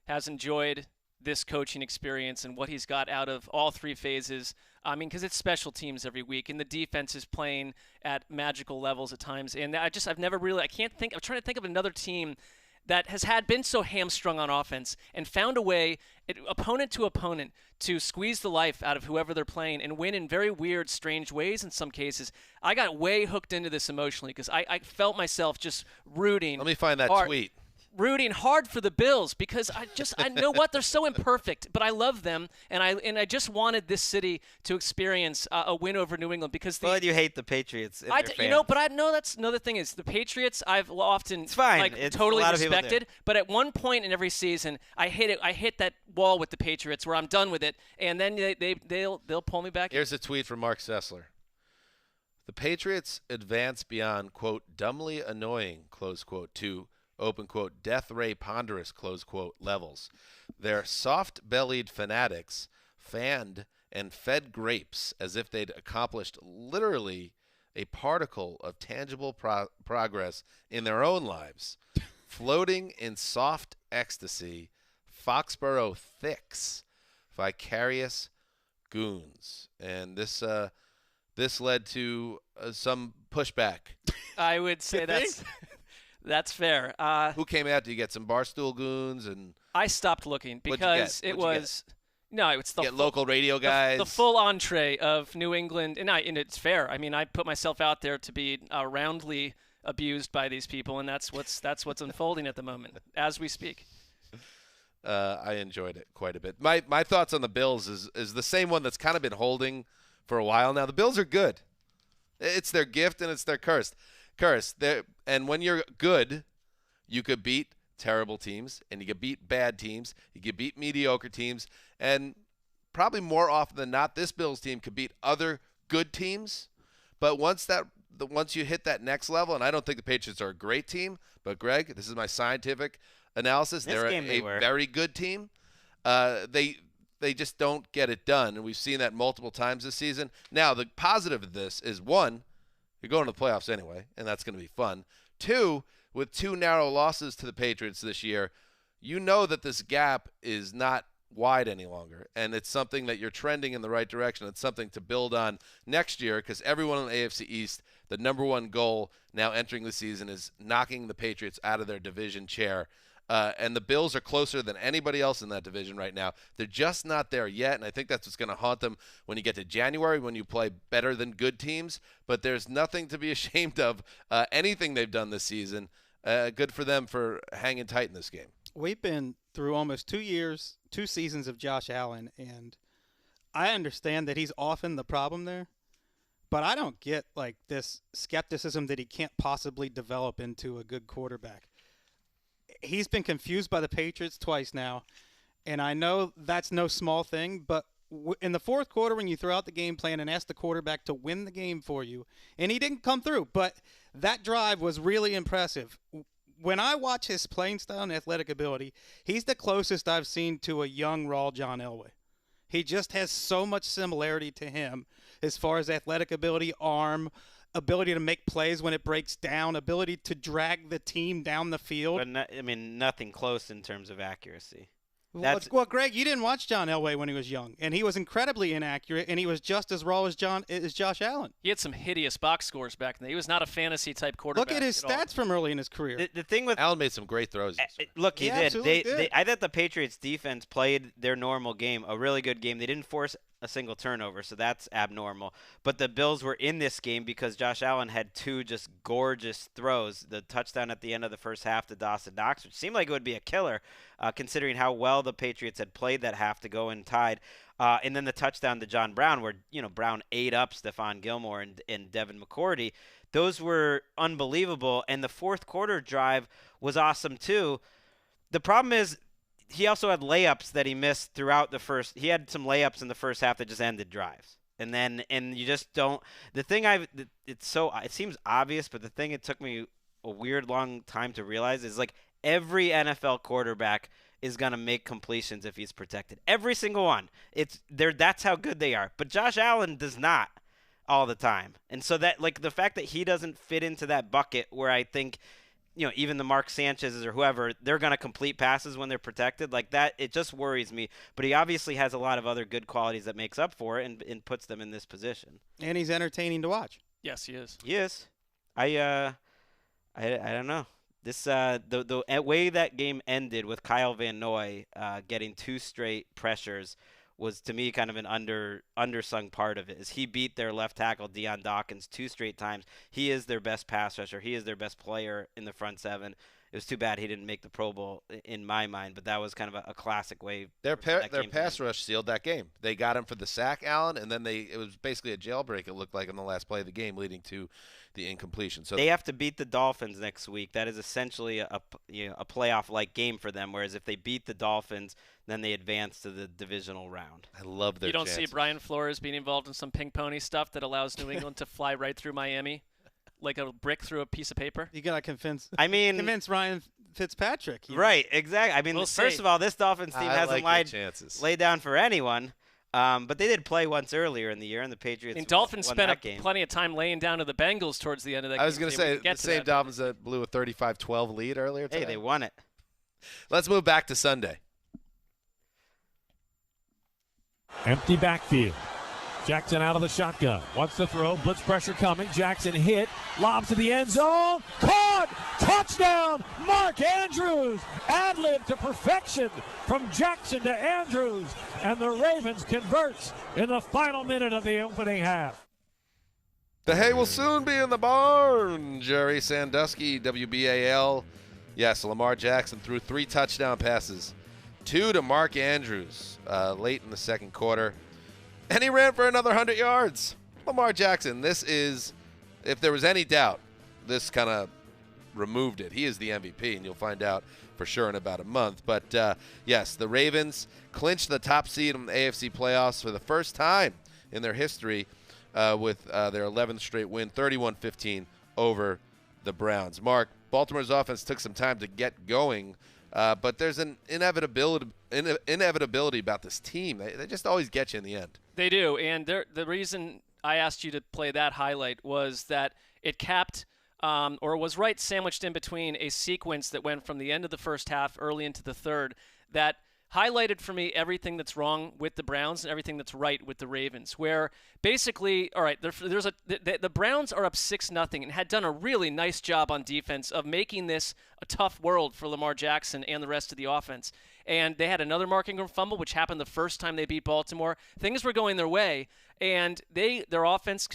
has enjoyed this coaching experience and what he's got out of all 3 phases. I mean, because it's special teams every week, and the defense is playing at magical levels at times. And I'm trying to think of another team that has been so hamstrung on offense and found a way, opponent to opponent, to squeeze the life out of whoever they're playing and win in very weird, strange ways in some cases. I got way hooked into this emotionally because I felt myself just rooting. Let me find that hard, tweet. Rooting hard for the Bills because I know what, they're so imperfect, but I love them, and I just wanted this city to experience a win over New England because Well, you hate the Patriots. And their fans. You know, but I know that's another thing is the Patriots. I've often it's fine. It's totally a lot of respected, but at one point in every season, I hit that wall with the Patriots where I'm done with it, and then they'll pull me back. Here's a tweet from Mark Sessler. The Patriots advance beyond, quote, dumbly annoying, close quote, to, open quote, death ray ponderous, close quote, levels. Their soft-bellied fanatics fanned and fed grapes as if they'd accomplished literally a particle of tangible progress in their own lives. Floating in soft ecstasy, Foxborough Thicks, vicarious goons. And this led to some pushback. I would say that's fair. Who came out? Do you get some Barstool goons? And I stopped looking because it was it's the local radio guys. The full entree of New England, and it's fair. I mean, I put myself out there to be roundly abused by these people, and that's what's unfolding at the moment as we speak. I enjoyed it quite a bit. My thoughts on the Bills is the same one that's kind of been holding for a while now. The Bills are good. It's their gift and it's their curse. And when you're good, you could beat terrible teams, and you could beat bad teams. You could beat mediocre teams, and probably more often than not, this Bills team could beat other good teams. But once you hit that next level, and I don't think the Patriots are a great team, but Greg, this is my scientific analysis. They're a very good team. They just don't get it done, and we've seen that multiple times this season. Now, the positive of this is, one, you're going to the playoffs anyway, and that's going to be fun. Two, with 2 narrow losses to the Patriots this year, you know that this gap is not wide any longer, and it's something that you're trending in the right direction. It's something to build on next year because everyone in the AFC East, the number one goal now entering the season is knocking the Patriots out of their division chair. And the Bills are closer than anybody else in that division right now. They're just not there yet, and I think that's what's going to haunt them when you get to January, when you play better than good teams. But there's nothing to be ashamed of. Anything they've done this season, good for them for hanging tight in this game. We've been through almost 2 seasons of Josh Allen, and I understand that he's often the problem there. But I don't get this skepticism that he can't possibly develop into a good quarterback. He's been confused by the Patriots twice now, and I know that's no small thing, but in the fourth quarter when you throw out the game plan and ask the quarterback to win the game for you, and he didn't come through, but that drive was really impressive. When I watch his playing style and athletic ability, he's the closest I've seen to a young, raw John Elway. He just has so much similarity to him as far as athletic ability, arm, ability to make plays when it breaks down, ability to drag the team down the field. But nothing close in terms of accuracy. Well, Greg, you didn't watch John Elway when he was young, and he was incredibly inaccurate, and he was just as raw as Josh Allen. He had some hideous box scores back then. He was not a fantasy-type quarterback. Look at his stats from early in his career. The thing with Allen made some great throws. Look, he did. Absolutely did. I thought the Patriots defense played their normal game, a really good game. They didn't force a single turnover, so that's abnormal. But the Bills were in this game because Josh Allen had 2 just gorgeous throws. The touchdown at the end of the first half to Dawson Knox, which seemed like it would be a killer, considering how well the Patriots had played that half to go in tied. And then the touchdown to John Brown, where Brown ate up Stephon Gilmore and Devin McCourty. Those were unbelievable, and the fourth quarter drive was awesome too. The problem is, he also had layups that he missed throughout the first. He had some layups in the first half that just ended drives. And you just don't. The thing it seems obvious, but the thing it took me a weird long time to realize is every NFL quarterback is going to make completions if he's protected. Every single one. That's how good they are. But Josh Allen does not all the time. And so that the fact that he doesn't fit into that bucket where I think even the Mark Sanchez's or whoever, they're going to complete passes when they're protected like that. It just worries me. But he obviously has a lot of other good qualities that makes up for it and puts them in this position. And he's entertaining to watch. Yes, he is. He is. I don't know. This the way that game ended with Kyle Van Noy getting 2 straight pressures was, to me, kind of an undersung part of it. Is he beat their left tackle Deion Dawkins 2 straight times. He is their best pass rusher. He is their best player in the front 7. It was too bad he didn't make the Pro Bowl in my mind, but that was kind of a classic way. Their pass rush sealed that game. They got him for the sack, Allen, and then it was basically a jailbreak, it looked like, on the last play of the game, leading to the incompletion. So they have to beat the Dolphins next week. That is essentially a playoff-like game for them, whereas if they beat the Dolphins, then they advance to the divisional round. I love their You don't chances. see Brian Flores being involved in some ping pony stuff that allows New England to fly right through Miami like a brick through a piece of paper? You got to convince Ryan Fitzpatrick. Right, exactly. I mean, first of all, this Dolphins team hasn't laid down for anyone. But they did play once earlier in the year, and the Patriots Dolphins won spent that game. plenty of time laying down to the Bengals towards the end of that game. I was going to say, the same that. Dolphins that blew a 35-12 lead earlier today. Hey, they won it. Let's move back to Sunday. Empty backfield. Jackson out of the shotgun. Wants to throw. Blitz pressure coming. Jackson hit. Lobs to the end zone. Caught! Touchdown! Mark Andrews! Ad-lib to perfection from Jackson to Andrews. And the Ravens converts in the final minute of the opening half. The hay will soon be in the barn. Jerry Sandusky, WBAL. Yes, Lamar Jackson threw 3 touchdown passes. 2 to Mark Andrews late in the second quarter. And he ran for another 100 yards. Lamar Jackson, this is, if there was any doubt, this kind of removed it. He is the MVP, and you'll find out for sure in about a month. But, yes, the Ravens clinched the top seed in the AFC playoffs for the first time in their history with their 11th straight win, 31-15 over the Browns. Mark, Baltimore's offense took some time to get going, but there's an inevitability about this team. They just always get you in the end. They do, and the reason I asked you to play that highlight was that it capped or was right sandwiched in between a sequence that went from the end of the first half early into the third that highlighted for me everything that's wrong with the Browns and everything that's right with the Ravens, where basically, all right, the Browns are up 6-0 and had done a really nice job on defense of making this a tough world for Lamar Jackson and the rest of the offense. And they had another Mark Ingram fumble, which happened the first time they beat Baltimore. Things were going their way, and their offense,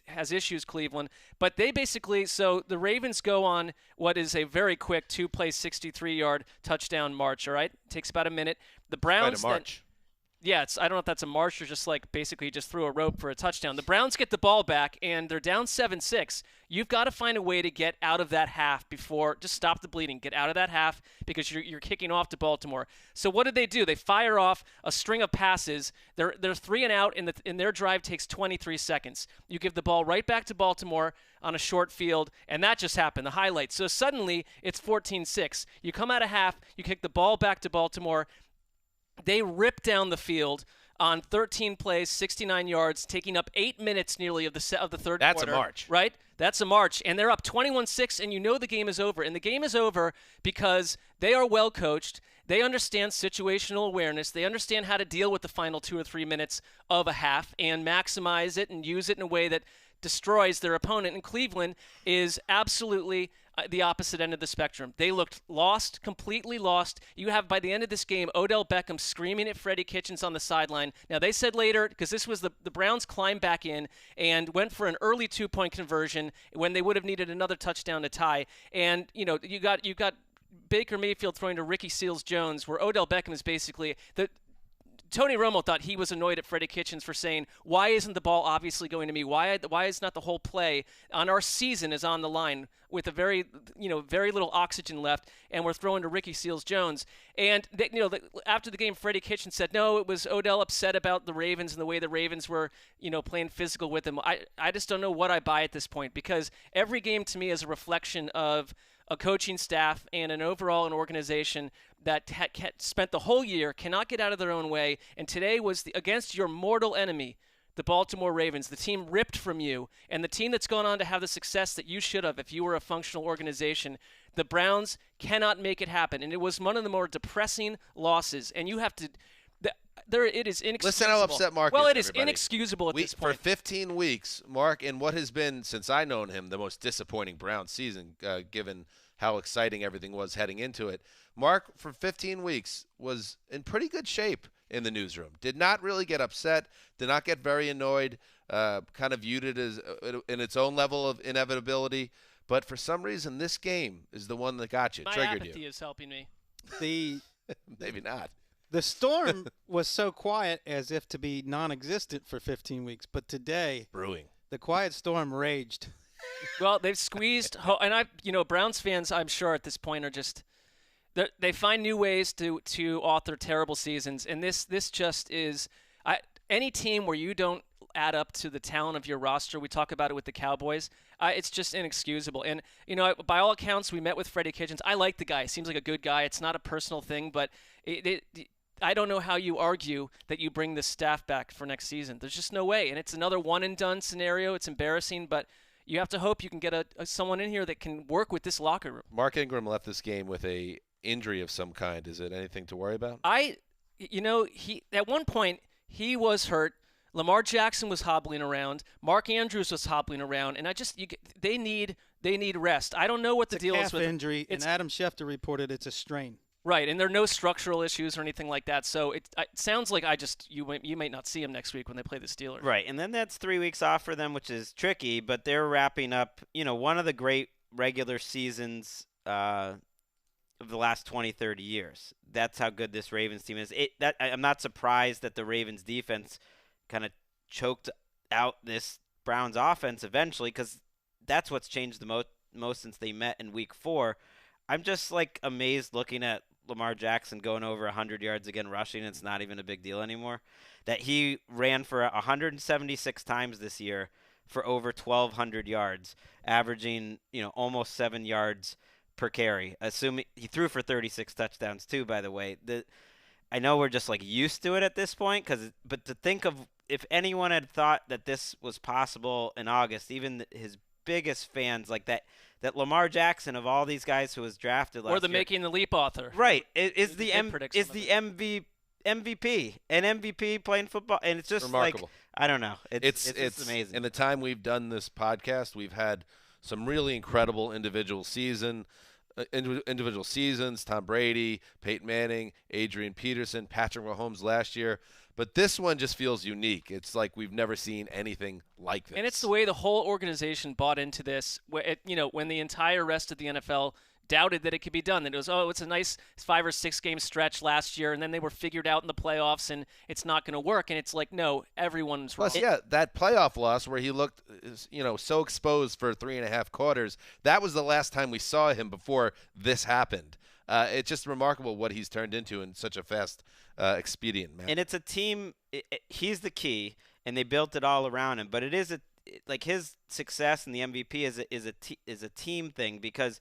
has issues, Cleveland. But they basically, so the Ravens go on what is a very quick 2-play, 63-yard touchdown march. All right, takes about a minute. The Browns. Quite a march. I don't know if that's a march or just like basically just threw a rope for a touchdown. The Browns get the ball back, and they're down 7-6. You've got to find a way to get out of that half before – just stop the bleeding. Get out of that half because you're kicking off to Baltimore. So what did they do? They fire off a string of passes. They're 3 and out, and their drive takes 23 seconds. You give the ball right back to Baltimore on a short field, and that just happened, the highlight. So suddenly it's 14-6. You come out of half. You kick the ball back to Baltimore. They rip down the field on 13 plays, 69 yards, taking up 8 minutes nearly of the third quarter. That's a march. Right? That's a march. And they're up 21-6, and you know the game is over. And the game is over because they are well coached. They understand situational awareness. They understand how to deal with the final 2 or 3 minutes of a half and maximize it and use it in a way that destroys their opponent. And Cleveland is absolutely the opposite end of the spectrum. They looked lost, completely lost. You have, by the end of this game, Odell Beckham screaming at Freddie Kitchens on the sideline. Now, they said later, because this was the Browns climbed back in and went for an early 2-point conversion when they would have needed another touchdown to tie. And, you got Baker Mayfield throwing to Ricky Seals-Jones, where Odell Beckham is basically Tony Romo thought he was annoyed at Freddie Kitchens for saying, why isn't the ball obviously going to me? Why is not the whole play on our season is on the line with a very little oxygen left, and we're throwing to Ricky Seals-Jones. And after the game, Freddie Kitchens said, no, it was Odell upset about the Ravens and the way the Ravens were, playing physical with him. I just don't know what I buy at this point, because every game to me is a reflection of a coaching staff and an organization that spent the whole year, cannot get out of their own way, and today was against your mortal enemy, the Baltimore Ravens, the team ripped from you, and the team that's gone on to have the success that you should have if you were a functional organization. The Browns cannot make it happen, and it was one of the more depressing losses, and you have to it is inexcusable. Listen how upset Mark is. Well, it is everybody. inexcusable at this point. For 15 weeks, Mark, in what has been, since I known him, the most disappointing Browns season, given how exciting everything was heading into it. Mark, for 15 weeks, was in pretty good shape in the newsroom. Did not really get upset, did not get very annoyed, kind of viewed it as in its own level of inevitability. But for some reason, this game is the one that got you, triggered you. My apathy is helping me. Maybe not. The storm was so quiet as if to be non-existent for 15 weeks, but today Brewing. the quiet storm raged. Well, they've squeezed, and Browns fans, I'm sure at this point are just they find new ways to author terrible seasons, and this just is any team where you don't add up to the talent of your roster. We talk about it with the Cowboys. It's just inexcusable. And by all accounts, we met with Freddie Kitchens. I like the guy. He seems like a good guy. It's not a personal thing, but I don't know how you argue that you bring this staff back for next season. There's just no way. And it's another one-and-done scenario. It's embarrassing, but you have to hope you can get someone in here that can work with this locker room. Mark Ingram left this game with a injury of some kind. Is it anything to worry about? He at one point he was hurt. Lamar Jackson was hobbling around. Mark Andrews was hobbling around, and they need rest. I don't know what the deal is with injury, and Adam Schefter reported it's a strain. Right, and there are no structural issues or anything like that. So it sounds like you might not see him next week when they play the Steelers. Right, and then that's 3 weeks off for them, which is tricky. But they're wrapping up, one of the great regular seasons of the last 20, 30 years. That's how good this Ravens team is. I'm not surprised that the Ravens defense kind of choked out this Browns offense eventually, because that's what's changed the most since they met in Week 4. I'm just amazed looking at Lamar Jackson going over 100 yards again rushing. It's not even a big deal anymore. That he ran for 176 times this year for over 1,200 yards, averaging almost 7 yards per carry. Assuming he threw for 36 touchdowns too, by the way. I know we're just used to it at this point, but to think of if anyone had thought that this was possible in August, even his biggest fans that Lamar Jackson of all these guys who was drafted last year, or the Making the Leap author, right, is the MVP an MVP playing football, and it's just remarkable. I don't know, it's amazing. In the time we've done this podcast, we've had some really incredible individual seasons. Tom Brady, Peyton Manning, Adrian Peterson, Patrick Mahomes last year. But this one just feels unique. It's like we've never seen anything like this. And it's the way the whole organization bought into this. When the entire rest of the NFL doubted that it could be done. That it was, it's a nice 5 or 6 game stretch last year, and then they were figured out in the playoffs, and it's not going to work. And it's no, everyone's wrong. Plus, that playoff loss where he looked, so exposed for 3.5 quarters. That was the last time we saw him before this happened. It's just remarkable what he's turned into in such a fast, expedient manner. And it's a team. He's the key, and they built it all around him. But it is his success in the MVP is a team thing, because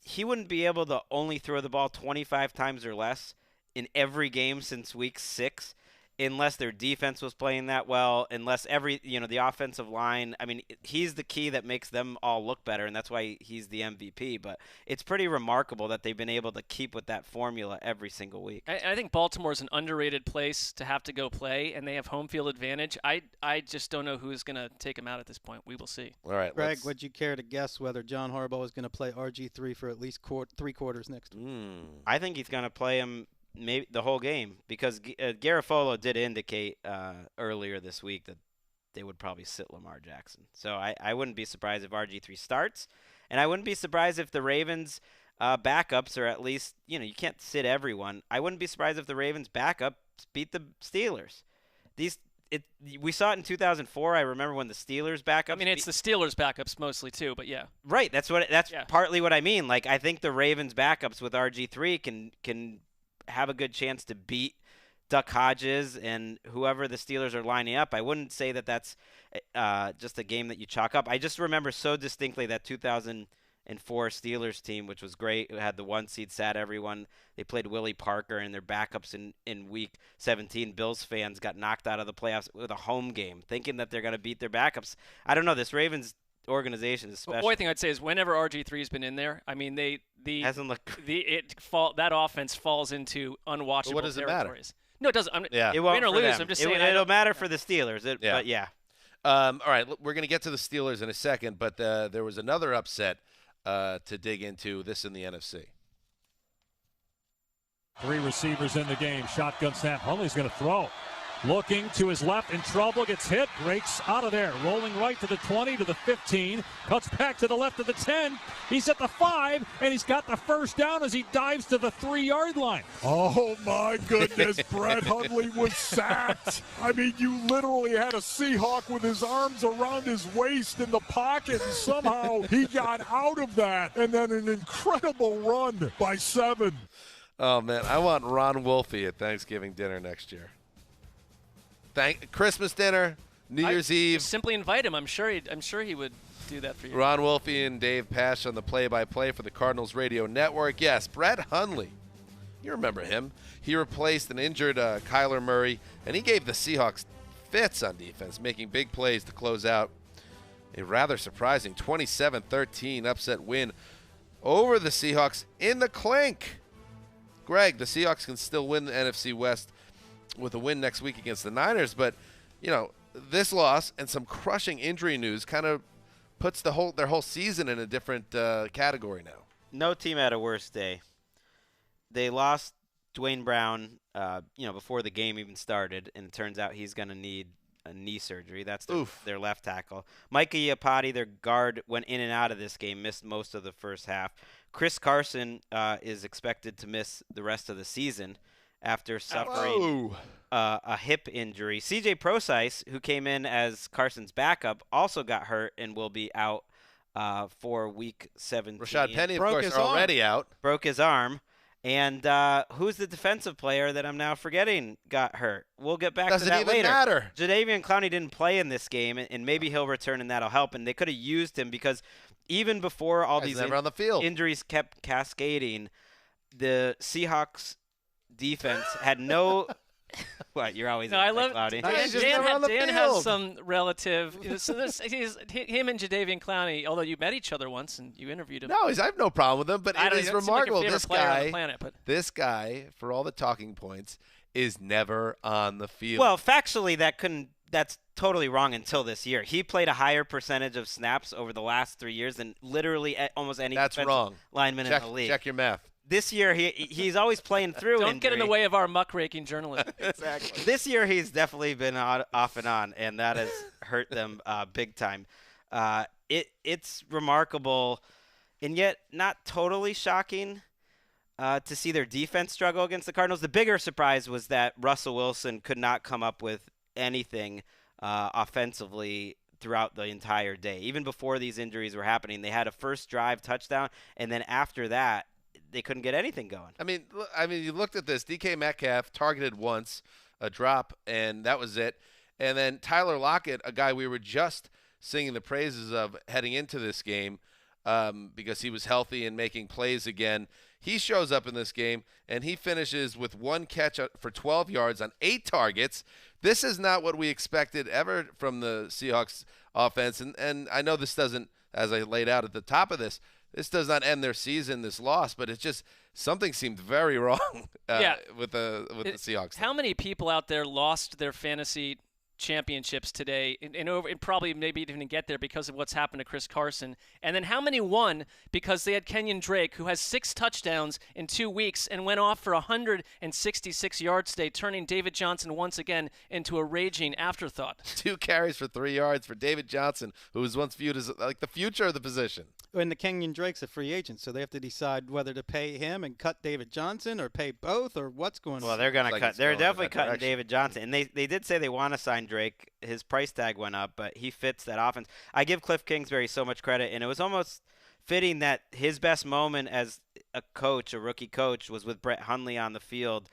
he wouldn't be able to only throw the ball 25 times or less in every game since week 6 unless their defense was playing that well, unless the offensive line. I mean, he's the key that makes them all look better, and that's why he's the MVP. But it's pretty remarkable that they've been able to keep with that formula every single week. I think Baltimore is an underrated place to have to go play, and they have home field advantage. I just don't know who's going to take them out at this point. We will see. All right, Greg, would you care to guess whether John Harbaugh is going to play RG3 for at least 3 quarters next week? I think he's going to play him maybe the whole game, because Garofalo did indicate earlier this week that they would probably sit Lamar Jackson. So I wouldn't be surprised if RG3 starts, and I wouldn't be surprised if the Ravens backups, or at least, you can't sit everyone. I wouldn't be surprised if the Ravens backups beat the Steelers. We saw it in 2004. I remember when the Steelers backups. I mean, it's the Steelers backups mostly too, but yeah. Right. That's partly what I mean. I think the Ravens backups with RG3 can have a good chance to beat Duck Hodges and whoever the Steelers are lining up. I wouldn't say that that's just a game that you chalk up. I just remember so distinctly that 2004 Steelers team, which was great. It had the 1 seed, sat everyone. They played Willie Parker and their backups in week 17. Bills fans got knocked out of the playoffs with a home game, thinking that they're going to beat their backups. I don't know. This Ravens organization is special. The only thing I'd say is whenever RG3's been in there, I mean, hasn't looked that offense falls into unwatchable well, what does territories. It matter? No, it doesn't. It won't win or for lose. them. I'm just saying it'll matter for the Steelers. But yeah. All right, we're going to get to the Steelers in a second, but there was another upset to dig into this in the NFC. 3 receivers in the game. Shotgun snap. Hundley's going to throw. Looking to his left, in trouble, gets hit, breaks out of there. Rolling right to the 20, to the 15, cuts back to the left of the 10. He's at the 5, and he's got the first down as he dives to the 3-yard line. Oh, my goodness, Brett Hundley was sacked. I mean, you literally had a Seahawk with his arms around his waist in the pocket, and somehow he got out of that. And then an incredible run by 7. Oh, man, I want Ron Wolfe at Thanksgiving dinner next year. Christmas dinner, New Year's Eve. Simply invite him. I'm sure he would do that for you. Ron Wolfe and Dave Pasch on the play-by-play for the Cardinals Radio Network. Yes, Brett Hundley. You remember him. He replaced an injured Kyler Murray, and he gave the Seahawks fits on defense, making big plays to close out a rather surprising 27-13 upset win over the Seahawks in the clink. Greg, the Seahawks can still win the NFC West with a win next week against the Niners, but this loss and some crushing injury news kind of puts their whole season in a different category now. No team had a worse day. They lost Dwayne Brown, before the game even started, and it turns out he's going to need a knee surgery. That's their left tackle. Micah Iupati, their guard, went in and out of this game, missed most of the first half. Chris Carson is expected to miss the rest of the season after suffering a hip injury. C.J. Prosise, who came in as Carson's backup, also got hurt and will be out for Week 17. Rashad Penny, of course, already out. Broke his arm. And who's the defensive player that I'm now forgetting got hurt? We'll get back to that later. Doesn't even matter. Jadeveon Clowney didn't play in this game, and maybe he'll return, and that'll help. And they could have used him because even before all these on the field. Injuries kept cascading, the Seahawks defense had no – what, you're always I love Clowney. Dan has some relative. So him and Jadeveon Clowney, although you met each other once and you interviewed him. No, I have no problem with him, but it is remarkable. Like this guy, for all the talking points, is never on the field. Well, factually, that's totally wrong until this year. He played a higher percentage of snaps over the last 3 years than literally almost any defensive lineman in the league. Check your math. This year, he's always playing through Don't injury. get in the way of our muckraking journalism. Exactly. This year, he's definitely been off and on, and that has hurt them big time. It's remarkable, and yet not totally shocking to see their defense struggle against the Cardinals. The bigger surprise was that Russell Wilson could not come up with anything offensively throughout the entire day. Even before these injuries were happening, they had a first drive touchdown, and then after that, they couldn't get anything going. I mean, you looked at this. DK Metcalf targeted once, a drop, and that was it. And then Tyler Lockett, a guy we were just singing the praises of heading into this game because he was healthy and making plays again. He shows up in this game, and he finishes with 1 catch for 12 yards on 8 targets. This is not what we expected ever from the Seahawks offense. And I know this doesn't, as I laid out at the top of this does not end their season, this loss, but it's just something seemed very wrong with the Seahawks. How many people out there lost their fantasy championships today and probably maybe didn't get there because of what's happened to Chris Carson? And then how many won because they had Kenyon Drake, who has 6 touchdowns in 2 weeks and went off for 166 yards today, turning David Johnson once again into a raging afterthought. 2 carries for 3 yards for David Johnson, who was once viewed as like the future of the position. And the Kenyon Drake's a free agent, so they have to decide whether to pay him and cut David Johnson or pay both or what's going on. Well, they're going to cut. They're definitely cutting David Johnson. And they did say they want to sign Drake. His price tag went up, but he fits that offense. I give Cliff Kingsbury so much credit, and it was almost fitting that his best moment as a coach, a rookie coach, was with Brett Hundley on the field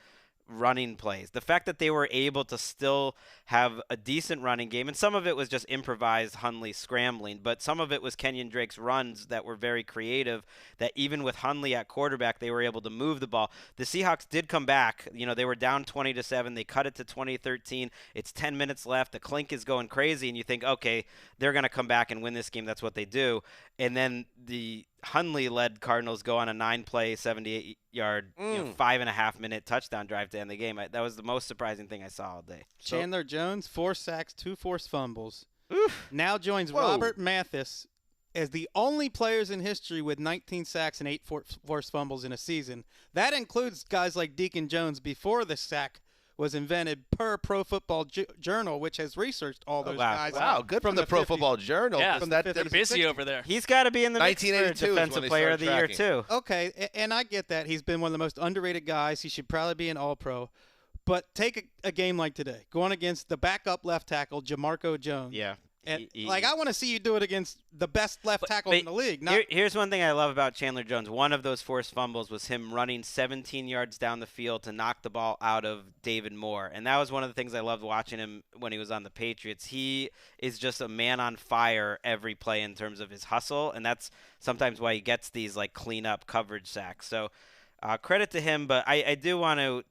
running plays. The fact that they were able to still have a decent running game, and some of it was just improvised Hundley scrambling, but some of it was Kenyon Drake's runs that were very creative, that even with Hundley at quarterback, they were able to move the ball. The Seahawks did come back. They were down 20-7. They cut it to 20-13. It's 10 minutes left. The clink is going crazy, and you think, okay, they're going to come back and win this game. That's what they do. And then the Hundley-led Cardinals go on a 9-play, 78-yard, 5.5-minute touchdown drive to end the game. That was the most surprising thing I saw all day. Chandler Jones, 4 sacks, 2 forced fumbles. Oof. Now joins Robert Mathis as the only players in history with 19 sacks and 8 forced fumbles in a season. That includes guys like Deacon Jones before the sack was invented per Pro Football Journal, which has researched all those guys. Wow, good from the Pro Football Journal. Yeah, from they're busy over there. He's got to be in the mix for 1982 Defensive Player of the Year, too. Okay, and I get that. He's been one of the most underrated guys. He should probably be an All-Pro. But take a game like today, going against the backup left tackle, Jamarco Jones. Yeah. And I want to see you do it against the best left tackle in the league. Here's one thing I love about Chandler Jones. One of those forced fumbles was him running 17 yards down the field to knock the ball out of David Moore. And that was one of the things I loved watching him when he was on the Patriots. He is just a man on fire every play in terms of his hustle, and that's sometimes why he gets these like clean-up coverage sacks. So credit to him, but I do want to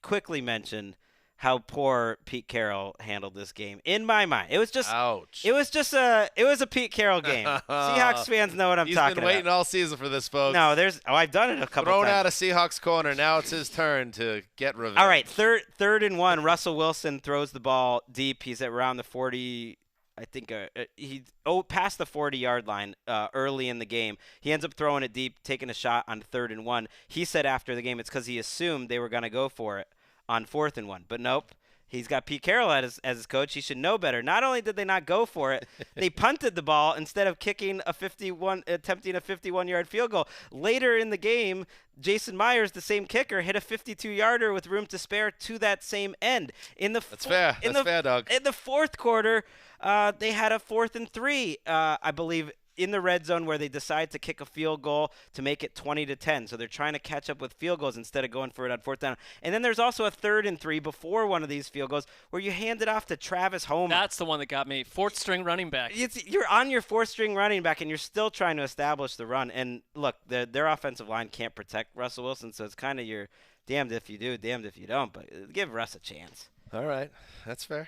quickly mention how poor Pete Carroll handled this game. In my mind, it was just ouch. It was a Pete Carroll game. Seahawks fans know what I'm talking about. He's been waiting all season for this, folks. No, I've done it a couple times. Thrown out of Seahawks corner. Now it's his turn to get revenge. All right, third and 1. Russell Wilson throws the ball deep. He's at around the 40. I think past the 40-yard line early in the game. He ends up throwing it deep, taking a shot on 3rd and 1. He said after the game it's because he assumed they were going to go for it on 4th and 1. But nope, he's got Pete Carroll as his coach. He should know better. Not only did they not go for it, they punted the ball instead of attempting a 51-yard field goal. Later in the game, Jason Myers, the same kicker, hit a 52-yarder with room to spare to that same end. That's fair. That's fair, Doug. In the fourth quarter, they had a 4th and 3, I believe, in the red zone where they decide to kick a field goal to make it 20-10. So they're trying to catch up with field goals instead of going for it on 4th down. And then there's also a 3rd and 3 before one of these field goals where you hand it off to Travis Homer. That's the one that got me. 4th-string running back. You're on your 4th-string running back, and you're still trying to establish the run. And look, their offensive line can't protect Russell Wilson, so it's kind of your damned if you do, damned if you don't. But give Russ a chance. All right. That's fair.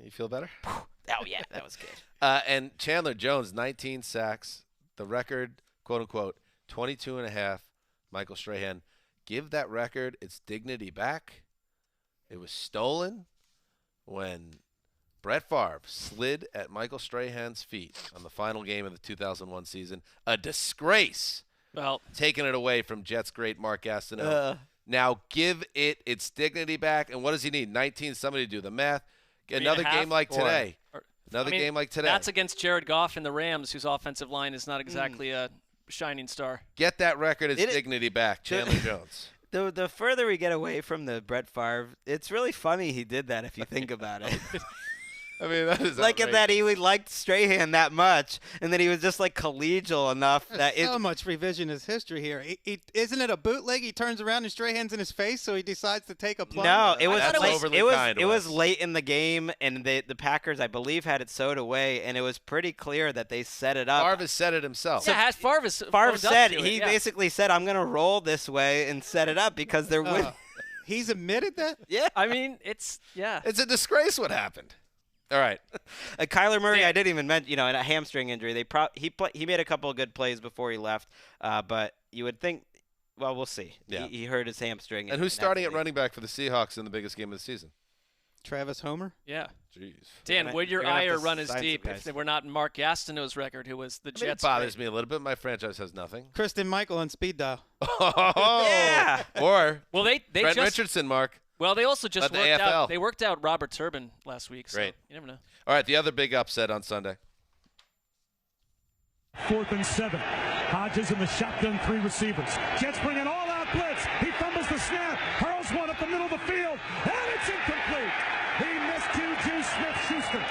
You feel better? Oh, yeah, that was good. And Chandler Jones, 19 sacks. The record, quote-unquote, 22.5. Michael Strahan, give that record its dignity back. It was stolen when Brett Favre slid at Michael Strahan's feet on the final game of the 2001 season. A disgrace. Well, taking it away from Jets great Mark Gastineau. Now give it its dignity back. And what does he need? 19, somebody do the math. Another game like today. Game like today. That's against Jared Goff and the Rams, whose offensive line is not exactly a shining star. Get that record its dignity back, Chandler Jones. The further we get away from the Brett Favre, it's really funny he did that if you think about it. I mean, that is like outrageous. that he liked Strahan that much, and that he was just like collegial enough that so much revisionist history here. Isn't it a bootleg? He turns around and Strahan's in his face, so he decides to take a plunge. No, it was it late in the game, and the Packers, I believe, had it sewed away, and it was pretty clear that they set it up. Favre said it himself. Yeah, Favre said he basically said, "I'm going to roll this way and set it up because they're winning." He's admitted that. Yeah, I mean, it's a disgrace what happened. All right. Kyler Murray, I didn't even mention, in a hamstring injury. He made a couple of good plays before he left, but you would think, well, we'll see. Yeah. He hurt his hamstring. And who's starting at running back for the Seahawks in the biggest game of the season? Travis Homer? Yeah. Jeez. Dan, would your ire run as deep if they were not Mark Gastineau's record, who was the Jets? It bothers me a little bit. My franchise has nothing. Kristen Michael on speed dial. Oh, yeah. Or they Trent Richardson, Mark. Well, they also just worked out. They worked out Robert Turbin last week. So Great. You never know. All right, the other big upset on Sunday. 4th and 7. Hodges in the shotgun, 3 receivers. Jets bring an all-out blitz. He fumbles the snap, hurls one up the middle of the field, and it's incomplete. He missed Juju Smith-Schuster.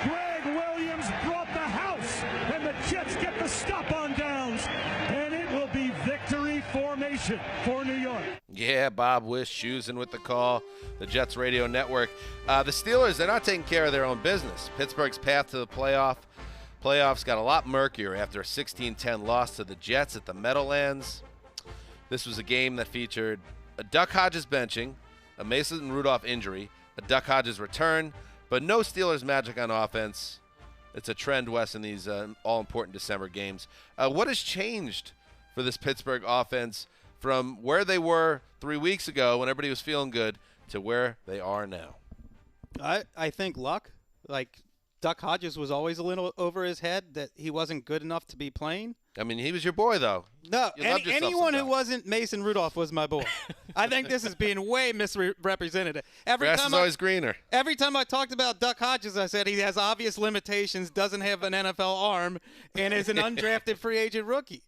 Greg Williams brought the house, and the Jets get the stop on downs, and it will be victory formation for New York. Yeah, Bob Wish choosing with the call. The Jets Radio Network. The Steelers, they're not taking care of their own business. Pittsburgh's path to the playoffs got a lot murkier after a 16-10 loss to the Jets at the Meadowlands. This was a game that featured a Duck Hodges benching, a Mason Rudolph injury, a Duck Hodges return, but no Steelers magic on offense. It's a trend, Wes, in these all-important December games. What has changed for this Pittsburgh offense from where they were 3 weeks ago when everybody was feeling good to where they are now? I think luck. Like Duck Hodges was always a little over his head that he wasn't good enough to be playing. I mean, he was your boy, though. No, anyone who sometimes. wasn't Mason Rudolph was my boy. I think this is being way misrepresented. Grass is always greener. Every time I talked about Duck Hodges, I said he has obvious limitations, doesn't have an NFL arm, and is an undrafted free agent rookie.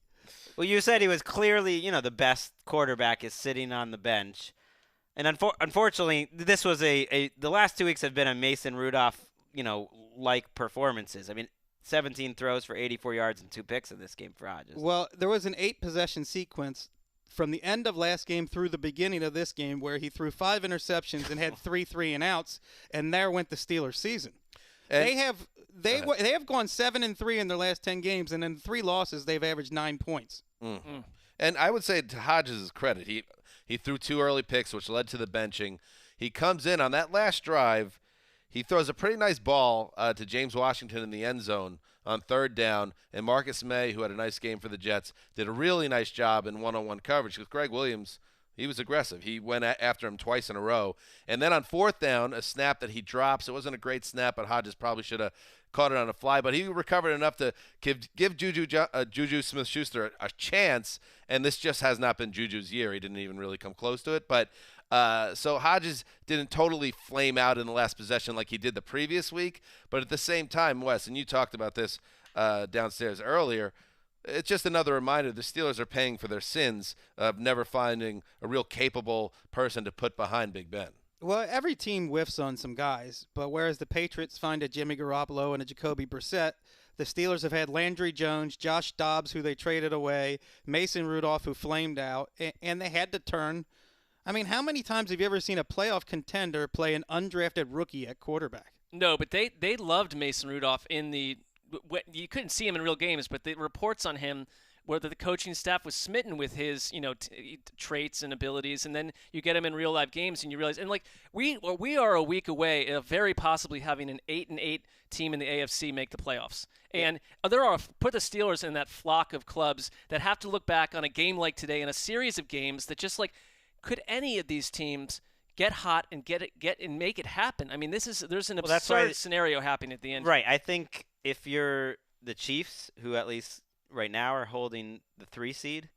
Well, you said he was clearly, the best quarterback is sitting on the bench. And unfortunately, this was the last 2 weeks have been a Mason Rudolph, like performances. I mean, 17 throws for 84 yards and 2 picks in this game for Hodges. Well, there was an 8-possession sequence from the end of last game through the beginning of this game where he threw 5 interceptions and had 3 3-and-outs, and there went the Steelers' season. And they have gone 7-3 in their last 10 games, and in 3 losses they've averaged 9 points. And I would say to Hodges' credit, he threw 2 early picks, which led to the benching. He comes in on that last drive. He throws a pretty nice ball to James Washington in the end zone on 3rd down, and Marcus May, who had a nice game for the Jets, did a really nice job in one-on-one coverage because Greg Williams, he was aggressive. He went after him twice in a row. And then on 4th down, a snap that he drops. It wasn't a great snap, but Hodges probably should have caught it on a fly. But he recovered enough to give Juju Smith-Schuster a chance, and this just has not been Juju's year. He didn't even really come close to it. But so Hodges didn't totally flame out in the last possession like he did the previous week. But at the same time, Wes, and you talked about this downstairs earlier, it's just another reminder the Steelers are paying for their sins of never finding a real capable person to put behind Big Ben. Well, every team whiffs on some guys, but whereas the Patriots find a Jimmy Garoppolo and a Jacoby Brissett, the Steelers have had Landry Jones, Josh Dobbs, who they traded away, Mason Rudolph, who flamed out, and they had to turn. I mean, how many times have you ever seen a playoff contender play an undrafted rookie at quarterback? No, but they loved Mason Rudolph in the – you couldn't see him in real games, but the reports on him where the coaching staff was smitten with his, traits and abilities, and then you get him in real live games and you realize, and we are a week away of very possibly having an 8-8 team in the AFC make the playoffs. And put the Steelers in that flock of clubs that have to look back on a game like today and a series of games that just could any of these teams get hot and get and make it happen? I mean, there's an absurd scenario happening at the end. Right. I think if you're the Chiefs, who at least right now are holding the 3 seed,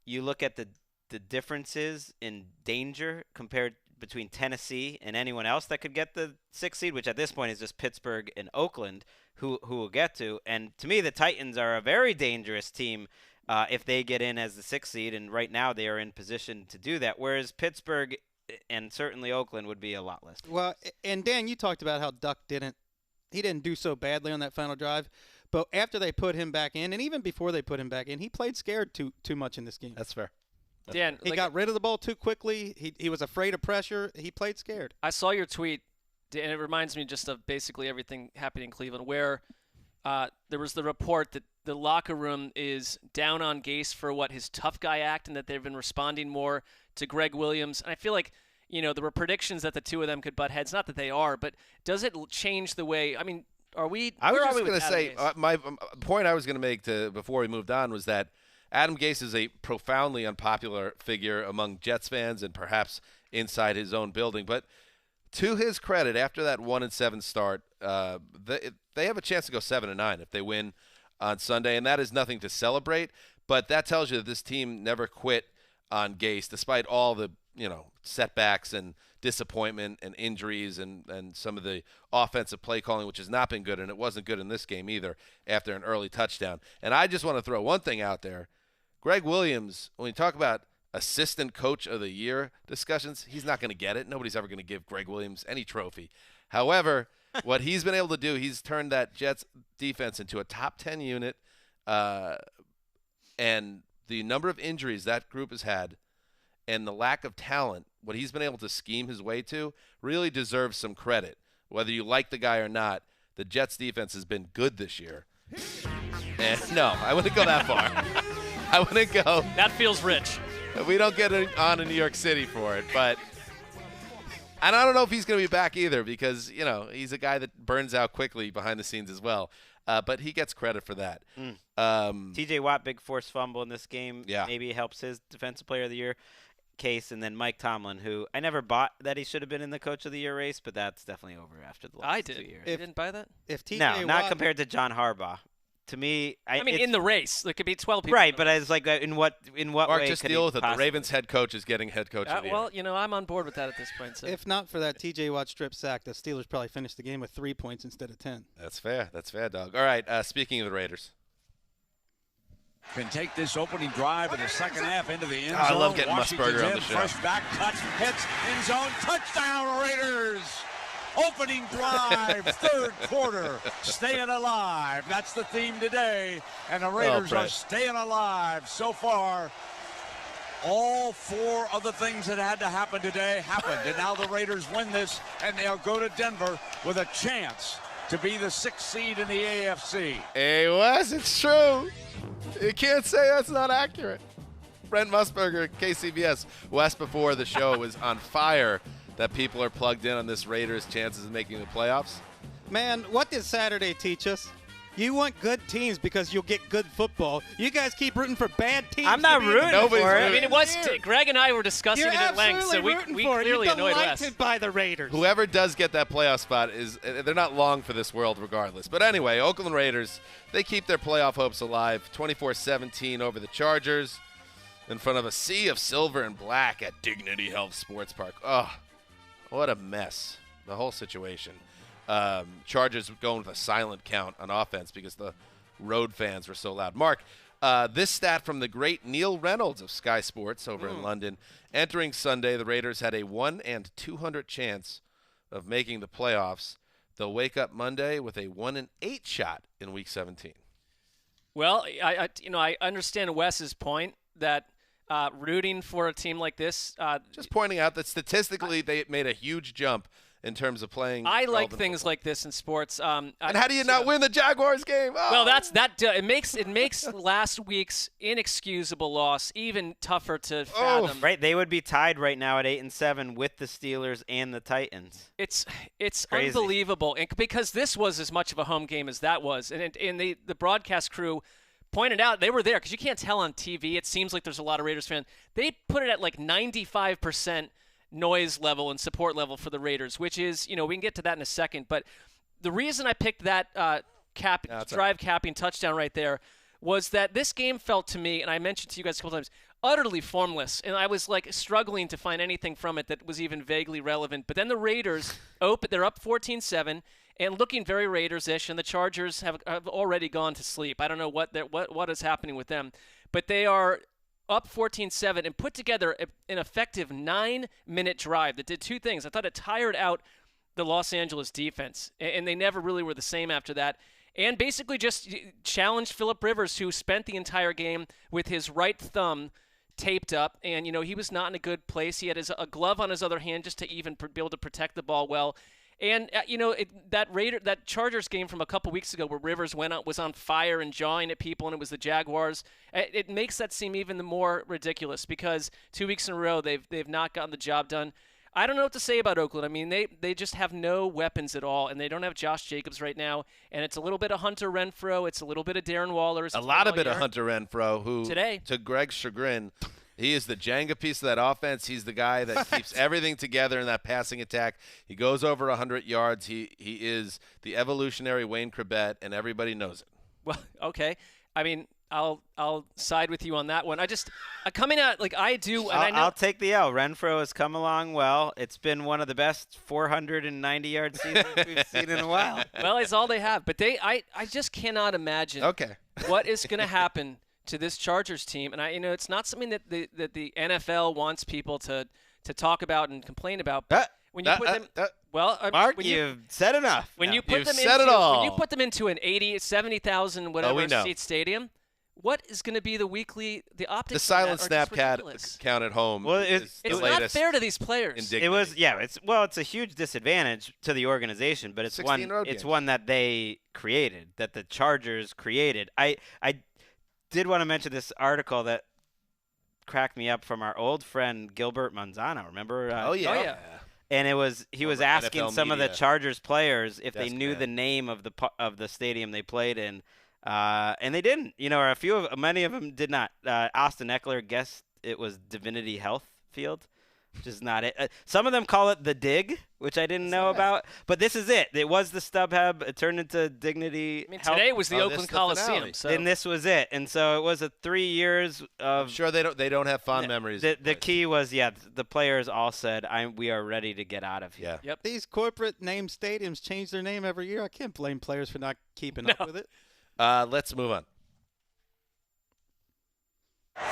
you look at the differences in danger compared between Tennessee and anyone else that could get the 6 seed, which at this point is just Pittsburgh and Oakland, who will get to. And to me, the Titans are a very dangerous team if they get in as the 6 seed, and right now they are in position to do that, whereas Pittsburgh and certainly Oakland would be a lot less. Well, and Dan, you talked about how Duck didn't do so badly on that final drive, but after they put him back in, and even before they put him back in, he played scared too much in this game. That's fair. Dan, he got rid of the ball too quickly. He was afraid of pressure. He played scared. I saw your tweet, and it reminds me just of basically everything happening in Cleveland, where there was the report that the locker room is down on Gase for his tough guy act, and that they've been responding more to Greg Williams. And I feel like, there were predictions that the two of them could butt heads. Not that they are, but does it change the way? I mean, are we? I was just going to say my point I was going to make before we moved on was that Adam Gase is a profoundly unpopular figure among Jets fans and perhaps inside his own building. But to his credit, after that 1-7 start, they have a chance to go 7-9 if they win on Sunday, and that is nothing to celebrate. But that tells you that this team never quit on Gase, despite all the setbacks and disappointment and injuries and some of the offensive play calling, which has not been good, and it wasn't good in this game either after an early touchdown. And I just want to throw one thing out there. Greg Williams, when you talk about assistant coach of the year discussions, he's not going to get it. Nobody's ever going to give Greg Williams any trophy. However, what he's been able to do, he's turned that Jets defense into a top 10 unit, and the number of injuries that group has had and the lack of talent, what he's been able to scheme his way to, really deserves some credit. Whether you like the guy or not, the Jets defense has been good this year. And no, I wouldn't go that far. I wouldn't go. That feels rich. We don't get on in New York City for it, but and I don't know if he's going to be back either because, he's a guy that burns out quickly behind the scenes as well. But he gets credit for that. TJ Watt, big forced fumble in this game. Yeah. Maybe helps his defensive player of the year. case, and then Mike Tomlin, who I never bought that he should have been in the Coach of the Year race, but that's definitely over after the last 2 years. You didn't buy that? If TJ No, not Watt, compared to John Harbaugh. To me, I mean, in the race, there could be 12 people. Right, but it's like in what Mark, way just could deal he with it. The possibly- Ravens head coach is getting head coach of the year. Well, I'm on board with that at this point. So. if not for that TJ Watt strip sack, the Steelers probably finished the game with 3 points instead of 10. That's fair. That's fair, dog. All right, speaking of the Raiders. Can take this opening drive in the second half into the end zone. I love getting Washington's Musburger on in, the show. Fresh back, cuts, hits, end zone, touchdown Raiders. Opening drive, third quarter, staying alive. That's the theme today, and the Raiders are staying alive so far. All 4 of the things that had to happen today happened, and now the Raiders win this, and they'll go to Denver with a chance to be the 6th seed in the AFC. Hey, Wes, it's true. You can't say that's not accurate. Brent Musburger, KCBS. Wes, before the show, was on fire that people are plugged in on this Raiders' chances of making the playoffs. Man, what did Saturday teach us? You want good teams because you'll get good football. You guys keep rooting for bad teams. I'm not rooting for it. I mean, it was Greg and I were discussing You're it at length, so we clearly annoyed Wes. You're delighted by the Raiders. Whoever does get that playoff spot they're not long for this world regardless. But anyway, Oakland Raiders, they keep their playoff hopes alive. 24-17 over the Chargers in front of a sea of silver and black at Dignity Health Sports Park. Oh, what a mess. The whole situation. Chargers going with a silent count on offense because the road fans were so loud. Mark, this stat from the great Neil Reynolds of Sky Sports over in London. Entering Sunday, the Raiders had a 1 in 200 chance of making the playoffs. They'll wake up Monday with a 1 in 8 shot in Week 17. Well, I understand Wes's point that rooting for a team like this. Just pointing out that statistically they made a huge jump in terms of playing. I like things like this in sports. And how do you not win the Jaguars game? Oh. Well, it makes last week's inexcusable loss even tougher to fathom. Right, they would be tied right now at 8-7 with the Steelers and the Titans. It's crazy. Unbelievable, and because this was as much of a home game as that was, and the broadcast crew pointed out they were there because you can't tell on TV. It seems like there's a lot of Raiders fans. They put it at like 95% noise level and support level for the Raiders, which is, we can get to that in a second. But the reason I picked that drive capping touchdown right there was that this game felt to me, and I mentioned to you guys a couple times, utterly formless. And I was like struggling to find anything from it that was even vaguely relevant. But then the Raiders, they're up 14-7 and looking very Raiders-ish, and the Chargers have already gone to sleep. I don't know what is happening with them. But they are up 14-7 and put together an effective 9-minute drive that did 2 things. I thought it tired out the Los Angeles defense, and they never really were the same after that, and basically just challenged Phillip Rivers, who spent the entire game with his right thumb taped up, and he was not in a good place. He had a glove on his other hand just to even be able to protect the ball well. And that Chargers game from a couple weeks ago where Rivers was on fire and jawing at people, and it was the Jaguars. It makes that seem even more ridiculous because 2 weeks in a row they've not gotten the job done. I don't know what to say about Oakland. I mean, they just have no weapons at all, and they don't have Josh Jacobs right now. And it's a little bit of Hunter Renfrow. It's a little bit of Darren Waller. A lot of bit of Hunter Renfrow, who today, to Greg's chagrin, he is the Jenga piece of that offense. He's the guy that keeps everything together in that passing attack. He goes over 100 yards. He is the evolutionary Wayne Chrebet, and everybody knows it. Well, okay. I mean, I'll side with you on that one. Coming out like I do, and I'll take the L. Renfrow has come along well. It's been one of the best 490-yard seasons we've seen in a while. Well, it's all they have. But I just cannot imagine what is going to happen to this Chargers team. And it's not something that the NFL wants people to talk about and complain about. But when you put them, Mark, you've said enough. When you put them into an 70,000 whatever seat stadium. What is going to be the optics? The silent snap count at home. Well, it's not fair to these players. It's a huge disadvantage to the organization, but it's one that they created, that the Chargers created. I did want to mention this article that cracked me up from our old friend Gilbert Manzano. Remember? Oh yeah. And he was asking some of the Chargers players if they knew the name of the stadium they played in. And they didn't, or many of them did not. Austin Eckler guessed it was Divinity Health field, which is not it. Some of them call it the Dig, which I didn't know about. But this is it. It was the StubHub. It turned into Dignity. I mean, today was the Oakland Coliseum. So. And this was it. And so it was a 3 years of. I'm sure they don't have fond memories. The key was, the players all said, we are ready to get out of here. Yeah. Yep. These corporate name stadiums change their name every year. I can't blame players for not keeping up with it. Let's move on.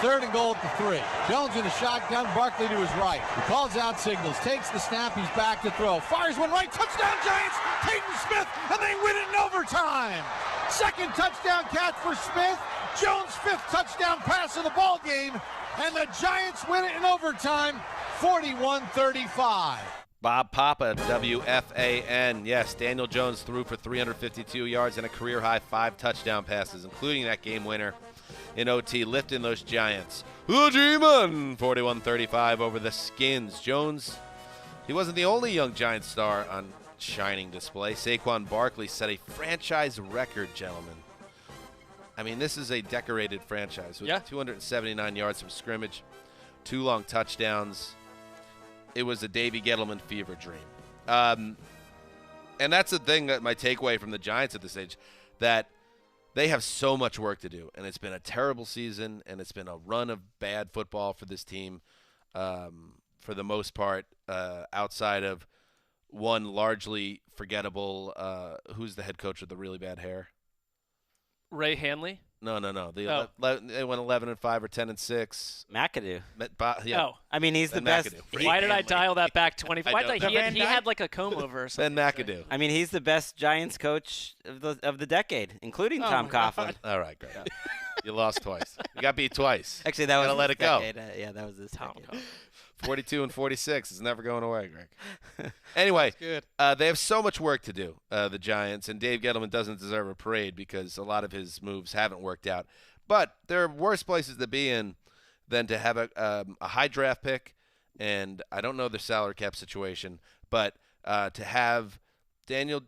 3rd and goal at the 3. Jones in the shotgun, Barkley to his right. He calls out signals, takes the snap, he's back to throw. Fires one right, touchdown Giants, Peyton Smith, and they win it in overtime. 2nd touchdown catch for Smith, Jones' 5th touchdown pass of the ball game, and the Giants win it in overtime, 41-35. Bob Papa, WFAN. Yes, Daniel Jones threw for 352 yards and a career-high 5 touchdown passes, including that game winner in OT, lifting those Giants. The G-Man, 41-35 over the Skins. Jones, he wasn't the only young Giant star on shining display. Saquon Barkley set a franchise record, gentlemen. I mean, this is a decorated franchise with 279 yards from scrimmage, 2 long touchdowns. It was a Davey Gettleman fever dream. And that's the thing, that my takeaway from the Giants at this stage, that they have so much work to do. And it's been a terrible season, and it's been a run of bad football for this team for the most part, outside of one largely forgettable, who's the head coach with the really bad hair? Ray Hanley? No. They went 11-5 or 10-6. McAdoo. I mean, he's the best. Why did I dial that back 25? He had like a comb over or something. Ben McAdoo. I mean, he's the best Giants coach of the decade, including Tom Coughlin. All right, great. You lost twice. You got beat twice. Actually, that was let it go. That was this Tom decade. 42-46 is never going away, Greg. Anyway, they have so much work to do, the Giants, and Dave Gettleman doesn't deserve a parade because a lot of his moves haven't worked out. But there are worse places to be in than to have a high draft pick, and I don't know the salary cap situation, but to have Daniel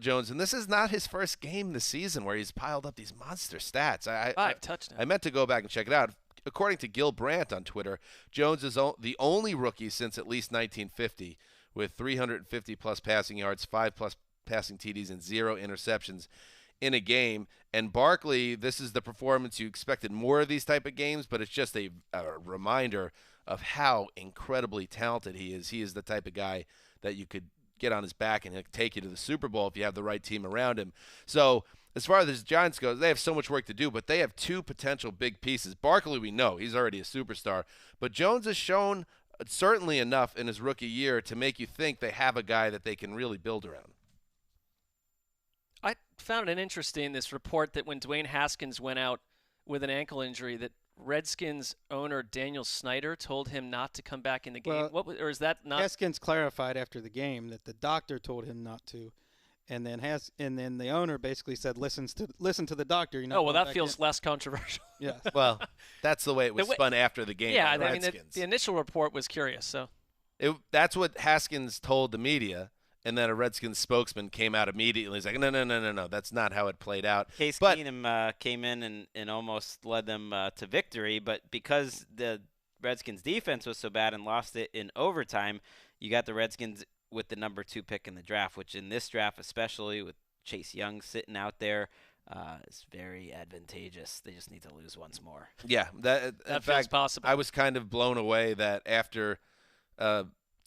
Jones, and this is not his first game this season where he's piled up these monster stats. 5 touchdowns. I meant to go back and check it out. According to Gil Brandt on Twitter, Jones is the only rookie since at least 1950 with 350-plus passing yards, 5-plus passing TDs, and 0 interceptions in a game. And Barkley, this is the performance you expected more of these type of games, but it's just a reminder of how incredibly talented he is. He is the type of guy that you could get on his back and he'll take you to the Super Bowl if you have the right team around him. So as far as the Giants go, they have so much work to do, but they have 2 potential big pieces. Barkley, we know, he's already a superstar. But Jones has shown certainly enough in his rookie year to make you think they have a guy that they can really build around. I found it interesting, this report that when Dwayne Haskins went out with an ankle injury, that Redskins owner Daniel Snyder told him not to come back in the game. Or is that not? Haskins clarified after the game that the doctor told him not to. And then the owner basically said, listen to the doctor. That feels less controversial. Yeah. Well, that's the way it was spun after the game. Yeah, by the the initial report was curious. So that's what Haskins told the media, and then a Redskins spokesman came out immediately. He's like, no, that's not how it played out. Case Keenum came in and almost led them to victory, but because the Redskins defense was so bad and lost it in overtime, you got the Redskins with the number 2 pick in the draft, which in this draft, especially with Chase Young sitting out there, is very advantageous. They just need to lose once more. Yeah, that feels possible. I was kind of blown away that after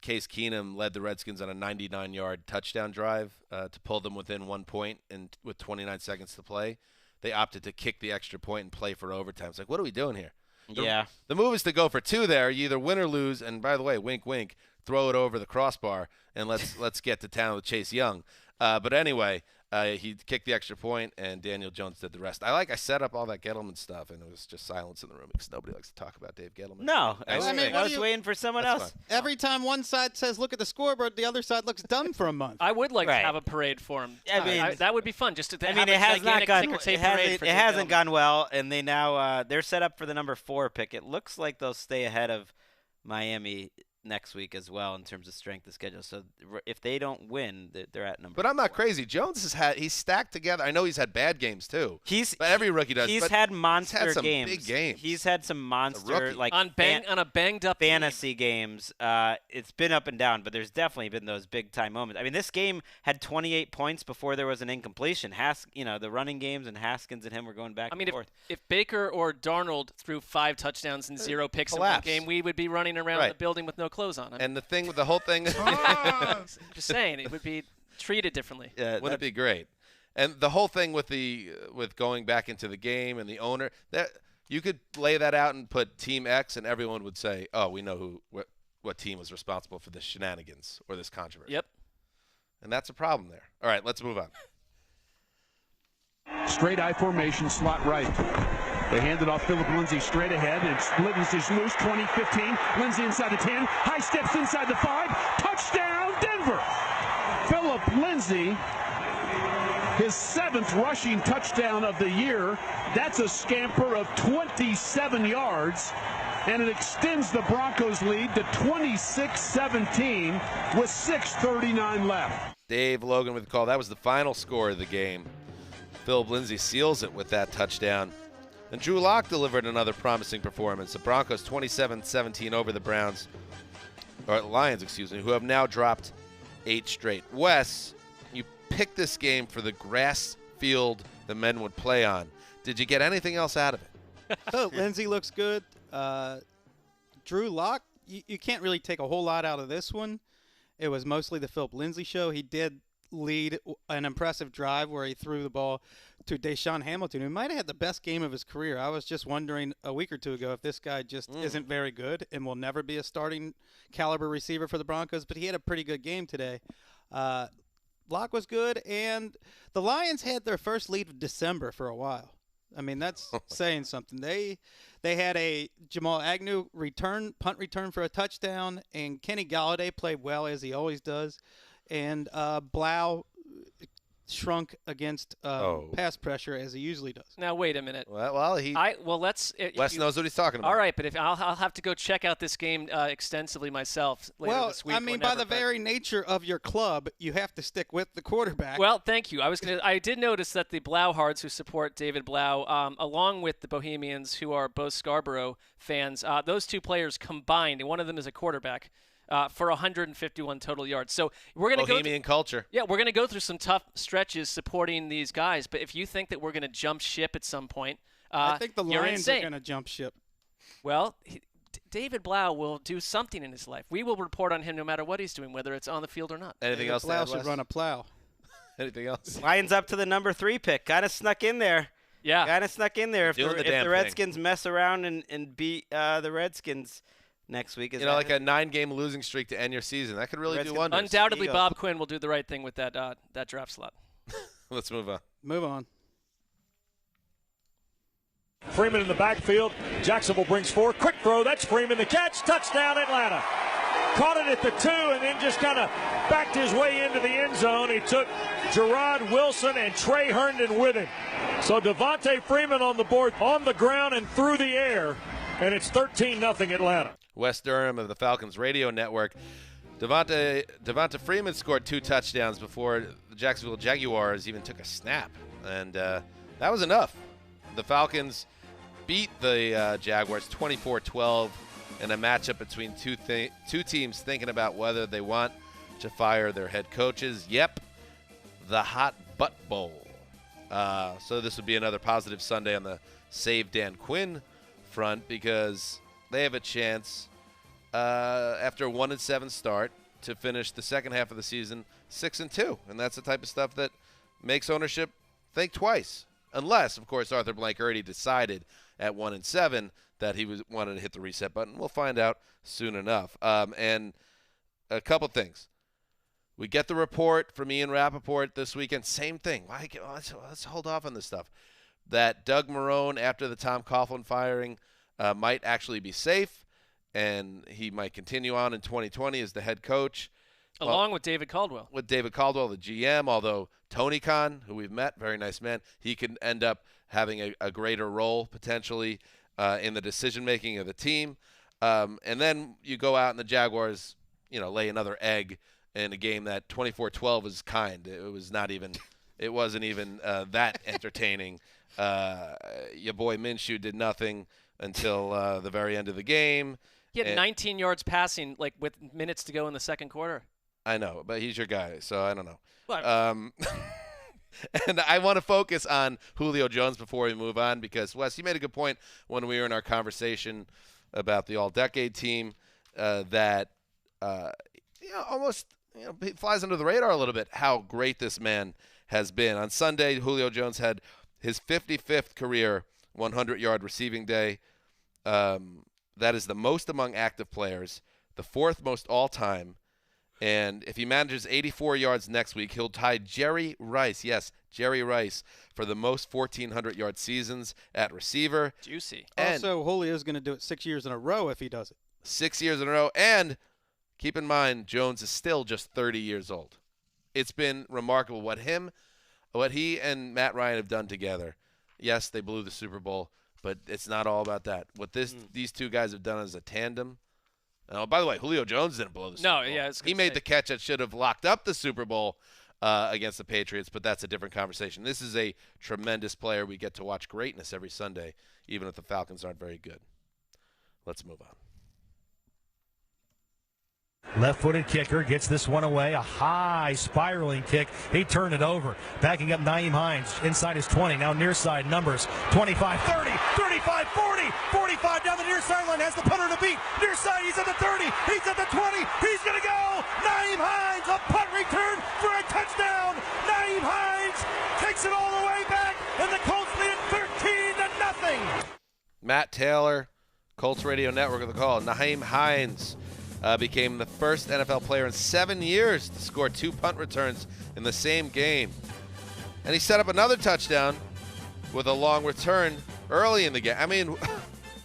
Case Keenum led the Redskins on a 99-yard touchdown drive to pull them within 1 point and with 29 seconds to play, they opted to kick the extra point and play for overtime. It's like, what are we doing here? The move is to go for 2 there. You either win or lose, and by the way, wink, wink, throw it over the crossbar, and let's get to town with Chase Young. But anyway, he kicked the extra point, and Daniel Jones did the rest. I set up all that Gettleman stuff, and it was just silence in the room because nobody likes to talk about Dave Gettleman. No, I was waiting for someone else. Fun. Every time one side says, look at the scoreboard, the other side looks dumb for a month. I would like to have a parade for him. I mean, that would be fun. Just to I have mean, a it has not gone. it hasn't gone well, and they now they're set up for the number 4 pick. It looks like they'll stay ahead of Miami next week as well in terms of strength of schedule. So if they don't win, they're at number. But I'm not 4. crazy. Jones he's stacked together. I know he's had bad games too. But every rookie does. He's had monster he's had some games. Big games. He's had some monster on a banged up fantasy games. It's been up and down, but there's definitely been those big time moments. I mean, this game had 28 points before there was an incompletion. The running games and Haskins and him were going back and forth. If Baker or Darnold threw 5 touchdowns and 0 picks in one game, we would be running around the building with no clothes on. And the thing with the whole thing, just saying, it would be treated differently. Wouldn't it be great? And the whole thing with going back into the game and the owner, that you could lay that out and put Team X, and everyone would say, "Oh, we know what team was responsible for this shenanigans or this controversy." Yep. And that's a problem there. All right, let's move on. Straight I formation, slot right. They hand it off Philip Lindsay straight ahead, and Lindsay's loose, 20-15. Lindsay inside the 10, high steps inside the 5. Touchdown, Denver! Philip Lindsay, his 7th rushing touchdown of the year. That's a scamper of 27 yards, and it extends the Broncos' lead to 26-17 with 6:39 left. Dave Logan with the call. That was the final score of the game. Philip Lindsay seals it with that touchdown. And Drew Lock delivered another promising performance. The Broncos 27-17 over the Lions, who have now dropped 8 straight. Wes, you picked this game for the grass field the men would play on. Did you get anything else out of it? So Lindsay looks good. Drew Lock, you can't really take a whole lot out of this one. It was mostly the Philip Lindsay show. He did lead an impressive drive where he threw the ball to Deshaun Hamilton, who might have had the best game of his career. I was just wondering a week or two ago if this guy just isn't very good and will never be a starting caliber receiver for the Broncos, but he had a pretty good game today. Lock was good, and the Lions had their first lead of December for a while. I mean, that's saying something. They had a Jamal Agnew punt return for a touchdown, and Kenny Galladay played well as he always does. And Blau shrunk against pass pressure as he usually does. Now wait a minute. Wes knows what he's talking about. All right, but I'll have to go check out this game extensively myself later this week. I mean, by the very nature of your club, you have to stick with the quarterback. Well, thank you. I did notice that the Blauhards, who support David Blau, along with the Bohemians, who are both Scarborough fans, those two players combined, and one of them is a quarterback. For 151 total yards. So we're going to go Bohemian culture. Yeah, we're going to go through some tough stretches supporting these guys. But if you think that we're going to jump ship at some point, I think the Lions are going to jump ship. Well, David Blau will do something in his life. We will report on him no matter what he's doing, whether it's on the field or not. Anything else? Blau should run a plow. Anything else? Lions up to the number 3 pick. Kind of snuck in there. Yeah, kind of snuck in there. If the Redskins thing. Mess around and beat the Redskins next week, like a 9-game losing streak to end your season. That could really do wonders. Undoubtedly, Bob Quinn will do the right thing with that draft slot. Let's move on. Move on. Freeman in the backfield. Jacksonville brings 4. Quick throw. That's Freeman. The catch. Touchdown, Atlanta. Caught it at the 2 and then just kind of backed his way into the end zone. He took Gerard Wilson and Trey Herndon with him. So Devontae Freeman on the board, on the ground and through the air. And it's 13-0 Atlanta. Wes Durham of the Falcons radio network. Devonta Freeman scored 2 touchdowns before the Jacksonville Jaguars even took a snap. And that was enough. The Falcons beat the Jaguars 24-12 in a matchup between two teams thinking about whether they want to fire their head coaches. Yep, the Hot Butt Bowl. So this would be another positive Sunday on the Save Dan Quinn front, because they have a chance after a 1-7 start to finish the second half of the season 6-2, and that's the type of stuff that makes ownership think twice. Unless, of course, Arthur Blank already decided at 1-7 that he wanted to hit the reset button. We'll find out soon enough. And a couple things. We get the report from Ian Rappaport this weekend. Same thing. Let's hold off on this stuff. That Doug Marrone, after the Tom Coughlin firing, might actually be safe, and he might continue on in 2020 as the head coach. Along with David Caldwell. With David Caldwell, the GM, although Tony Khan, who we've met, very nice man, he could end up having a greater role potentially in the decision-making of the team. And then you go out and the Jaguars, lay another egg in a game that 24-12 was kind. It wasn't even that entertaining. Your boy Minshew did nothing until the very end of the game. He had 19 yards passing, like with minutes to go in the second quarter. I know, but he's your guy, so I don't know. Well, and I want to focus on Julio Jones before we move on because, Wes, you made a good point when we were in our conversation about the all-decade team that almost flies under the radar a little bit how great this man has been. On Sunday, Julio Jones had his 55th career 100-yard receiving day. That is the most among active players, the fourth most all-time. And if he manages 84 yards next week, he'll tie Jerry Rice, yes, Jerry Rice, for the most 1,400-yard seasons at receiver. Juicy. And also, Julio's going to do it 6 years in a row if he does it. 6 years in a row. And keep in mind, Jones is still just 30 years old. It's been remarkable what he and Matt Ryan have done together. Yes, they blew the Super Bowl, but it's not all about that. What these two guys have done as a tandem. Oh, by the way, Julio Jones didn't blow the Super Bowl. No, yeah, he made the catch that should have locked up the Super Bowl against the Patriots, but that's a different conversation. This is a tremendous player. We get to watch greatness every Sunday, even if the Falcons aren't very good. Let's move on. Left-footed kicker gets this one away. A high spiraling kick. He turned it over. Backing up Nyheim Hines inside his 20. Now near side numbers 25, 30, 35, 40, 45 down the near sideline. Has the punter to beat. Near side, he's at the 30. He's at the 20. He's going to go. Nyheim Hines, a punt return for a touchdown. Nyheim Hines takes it all the way back, and the Colts lead it 13-0. Matt Taylor, Colts Radio Network of the call. Nyheim Hines became the first NFL player in 7 years to score 2 punt returns in the same game. And he set up another touchdown with a long return early in the game. I mean,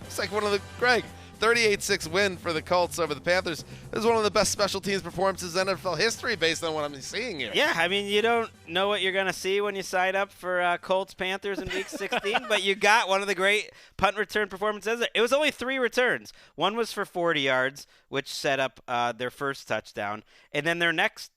it's like 38-6 win for the Colts over the Panthers. This is one of the best special teams performances in NFL history based on what I'm seeing here. Yeah, I mean, you don't know what you're going to see when you sign up for Colts-Panthers in Week 16, but you got one of the great punt return performances. It was only 3 returns. One was for 40 yards, which set up their first touchdown, and then the next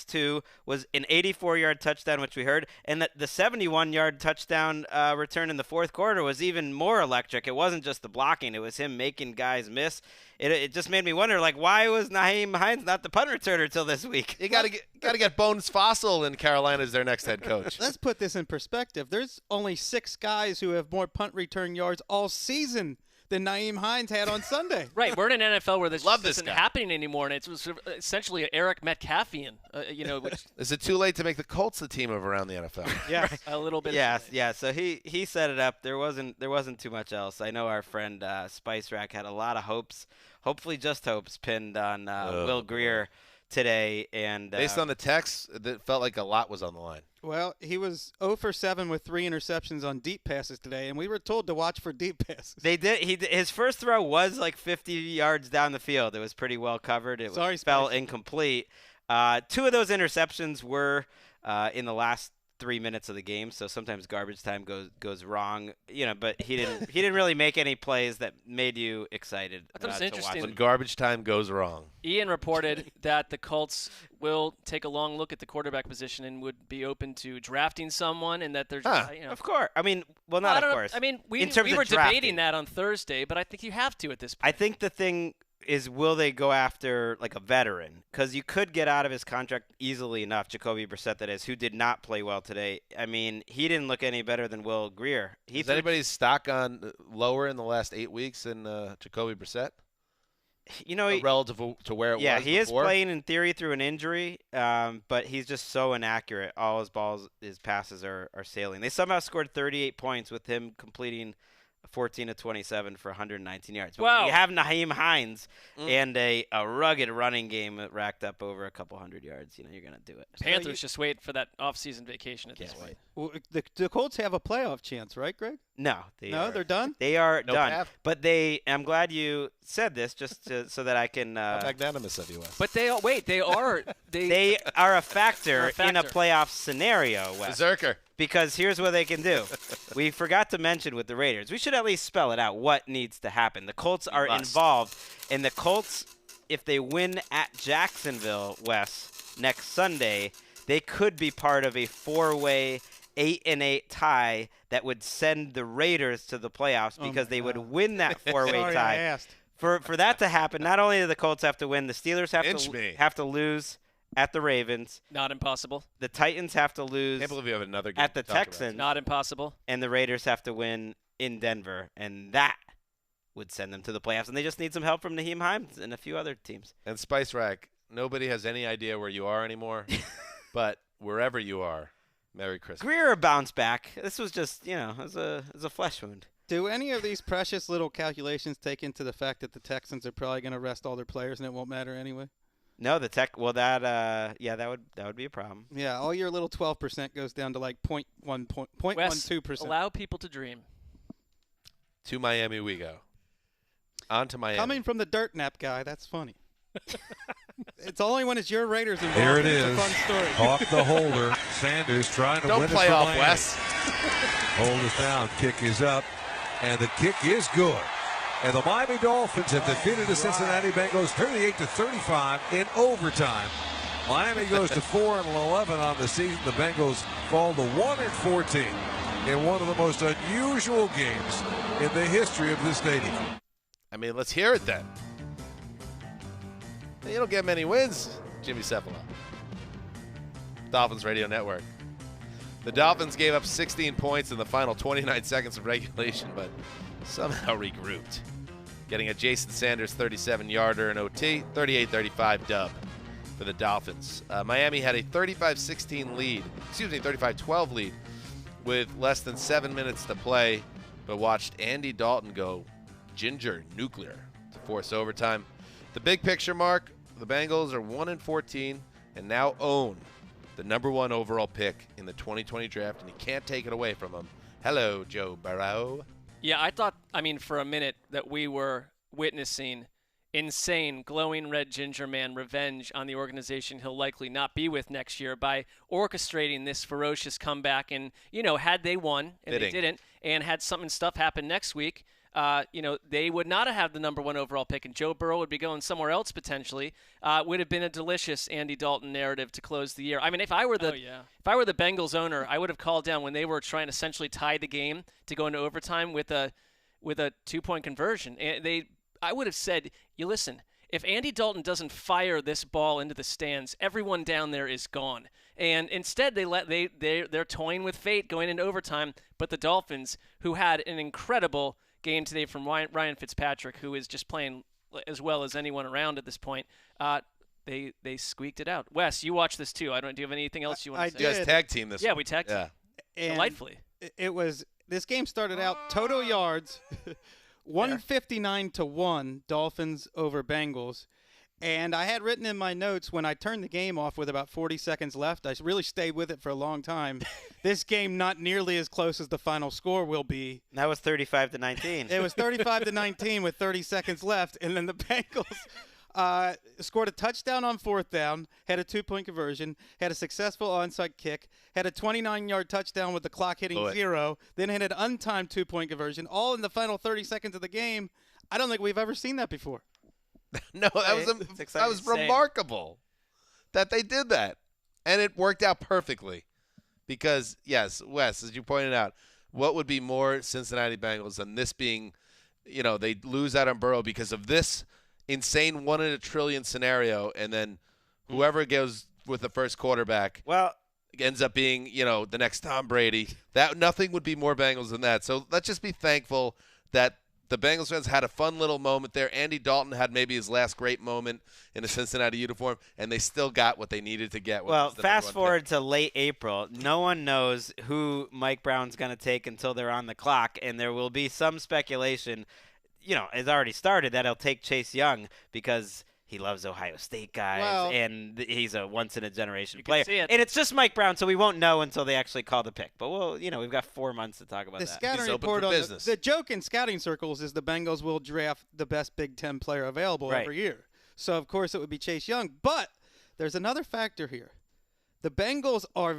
2 was an 84-yard touchdown, which we heard, and the 71-yard touchdown return in the fourth quarter was even more electric. It wasn't just the blocking. It was him making guys miss. It just made me wonder, why was Nyheim Hines not the punt returner till this week? You got to get Bones Fossil in Carolina as their next head coach. Let's put this in perspective. There's only 6 guys who have more punt return yards all season than Nyheim Hines had on Sunday. Right, we're in an NFL where this isn't guy. happening anymore, and it's essentially Eric Metcalfian. Is it too late to make the Colts the team of around the NFL? Yeah, a little bit. Yeah. So he set it up. There wasn't too much else. I know our friend Spice Rack had a lot of hopes, hopefully just hopes, pinned on Will Grier today. And based on the text, it felt like a lot was on the line. Well, he was 0 for 7 with 3 interceptions on deep passes today, and we were told to watch for deep passes. They did. His first throw was like 50 yards down the field. It was pretty well covered. It fell incomplete. 2 of those interceptions were in the last 3 minutes of the game, so sometimes garbage time goes wrong. But he didn't really make any plays that made you excited. I thought it was interesting. When garbage time goes wrong. Ian reported that the Colts will take a long look at the quarterback position and would be open to drafting someone, and that there's of course. I mean, well, not of course. I mean, we drafting. were debating that on Thursday, but I think you have to at this point. I think the thing is, will they go after like a veteran? Because you could get out of his contract easily enough. Jacoby Brissett, that is, who did not play well today. I mean, he didn't look any better than Will Grier. Is anybody's stock on lower in the last 8 weeks than Jacoby Brissett? Relative to where it was. Yeah, he before? is playing in theory through an injury, but he's just so inaccurate. All his passes are sailing. They somehow scored 38 points with him completing 14 of 27 for 119 yards. But when you have Nyheim Hines and a rugged running game that racked up over a couple hundred yards, you're going to do it. Panthers just wait for that off-season vacation at this point. Well, the Colts have a playoff chance, right, Greg? No. They're done? They are done. Path. But I'm glad you said this just so that I can magnanimous of you, Wes. But they are they are a factor in a playoff scenario, Wes. Berserker. Because here's what they can do. We forgot to mention with the Raiders. We should at least spell it out what needs to happen. The Colts are involved. And the Colts, if they win at Jacksonville, Wes, next Sunday, they could be part of a 4-way 8-8 tie that would send the Raiders to the playoffs because they would win that 4-way Sorry, tie. I asked. For that to happen, not only do the Colts have to win, the Steelers have to lose at the Ravens. Not impossible. The Titans have to lose. Can't believe we have another game at the to talk about. Texans. Not impossible. And the Raiders have to win in Denver, and that would send them to the playoffs. And they just need some help from Naheem Hines and a few other teams. And Spice Rack, nobody has any idea where you are anymore, but wherever you are, Merry Christmas. Greer bounced back. This was just, it was a flesh wound. Do any of these precious little calculations take into the fact that the Texans are probably going to rest all their players and it won't matter anyway? No, that would be a problem. Yeah, all your little 12% goes down to like 0.12%. Allow people to dream. To Miami we go. On to Miami. Coming from the dirt nap guy, that's funny. It's only when it's your Raiders involved. Here it it's is. a fun story. Off the holder. Sanders trying to win it Don't play for off, Miami. Wes. Hold us down. Kick is up. And the kick is good. And the Miami Dolphins have defeated the Cincinnati Bengals 38-35 in overtime. Miami goes to 4-11 on the season. The Bengals fall to 1-14 in one of the most unusual games in the history of this stadium. I mean, let's hear it then. You don't get many wins, Jimmy Cephala. Dolphins Radio Network. The Dolphins gave up 16 points in the final 29 seconds of regulation, but somehow regrouped. Getting a Jason Sanders 37-yarder in OT, 38-35 dub for the Dolphins. Miami had a 35-16 lead, 35-12 lead with less than 7 minutes to play, but watched Andy Dalton go ginger nuclear to force overtime. The big picture, Mark, the Bengals are 1-14 and now own the #1 overall pick in the 2020 draft, and you can't take it away from them. Hello, Joe Burrow. Yeah, I thought, for a minute that we were witnessing insane glowing red ginger man revenge on the organization he'll likely not be with next year by orchestrating this ferocious comeback. And, had they won, and they didn't, and had stuff happen next week, they would not have had the #1 overall pick, and Joe Burrow would be going somewhere else potentially. Would have been a delicious Andy Dalton narrative to close the year. If I were the Bengals owner, I would have called down when they were trying to essentially tie the game to go into overtime with a 2-point conversion. And I would have said, you listen, if Andy Dalton doesn't fire this ball into the stands, everyone down there is gone. And instead, they're toying with fate going into overtime. But the Dolphins, who had an incredible game today from Ryan Fitzpatrick, who is just playing as well as anyone around at this point, they squeaked it out. Wes, you watched this too. Do you have anything else you want to say? You guys tag team this Yeah, one. we tag team. And delightfully. This game started out total yards, 159-1, Dolphins over Bengals. And I had written in my notes when I turned the game off with about 40 seconds left, I really stayed with it for a long time. This game not nearly as close as the final score will be. That was 35-19. It was 35-19 with 30 seconds left, and then the Bengals scored a touchdown on 4th down, had a 2-point conversion, had a successful onside kick, had a 29-yard touchdown with the clock hitting 0, then had an untimed 2-point conversion, all in the final 30 seconds of the game. I don't think we've ever seen that before. No, that was remarkable that they did that. And it worked out perfectly. Because, yes, Wes, as you pointed out, what would be more Cincinnati Bengals than this being, they lose out on Burrow because of this insane 1 in a trillion scenario, and then whoever goes with the first quarterback ends up being, the next Tom Brady. Nothing would be more Bengals than that. So let's just be thankful that the Bengals fans had a fun little moment there. Andy Dalton had maybe his last great moment in a Cincinnati uniform, and they still got what they needed to get. Well, fast forward to late April. No one knows who Mike Brown's going to take until they're on the clock, and there will be some speculation, it's already started, that he'll take Chase Young because he loves Ohio State guys, and he's a once-in-a-generation player. And it's just Mike Brown, so we won't know until they actually call the pick. But, we've got 4 months to talk about that. The scouting report on the joke in scouting circles is the Bengals will draft the best Big Ten player available every year. So, of course, it would be Chase Young. But there's another factor here. The Bengals are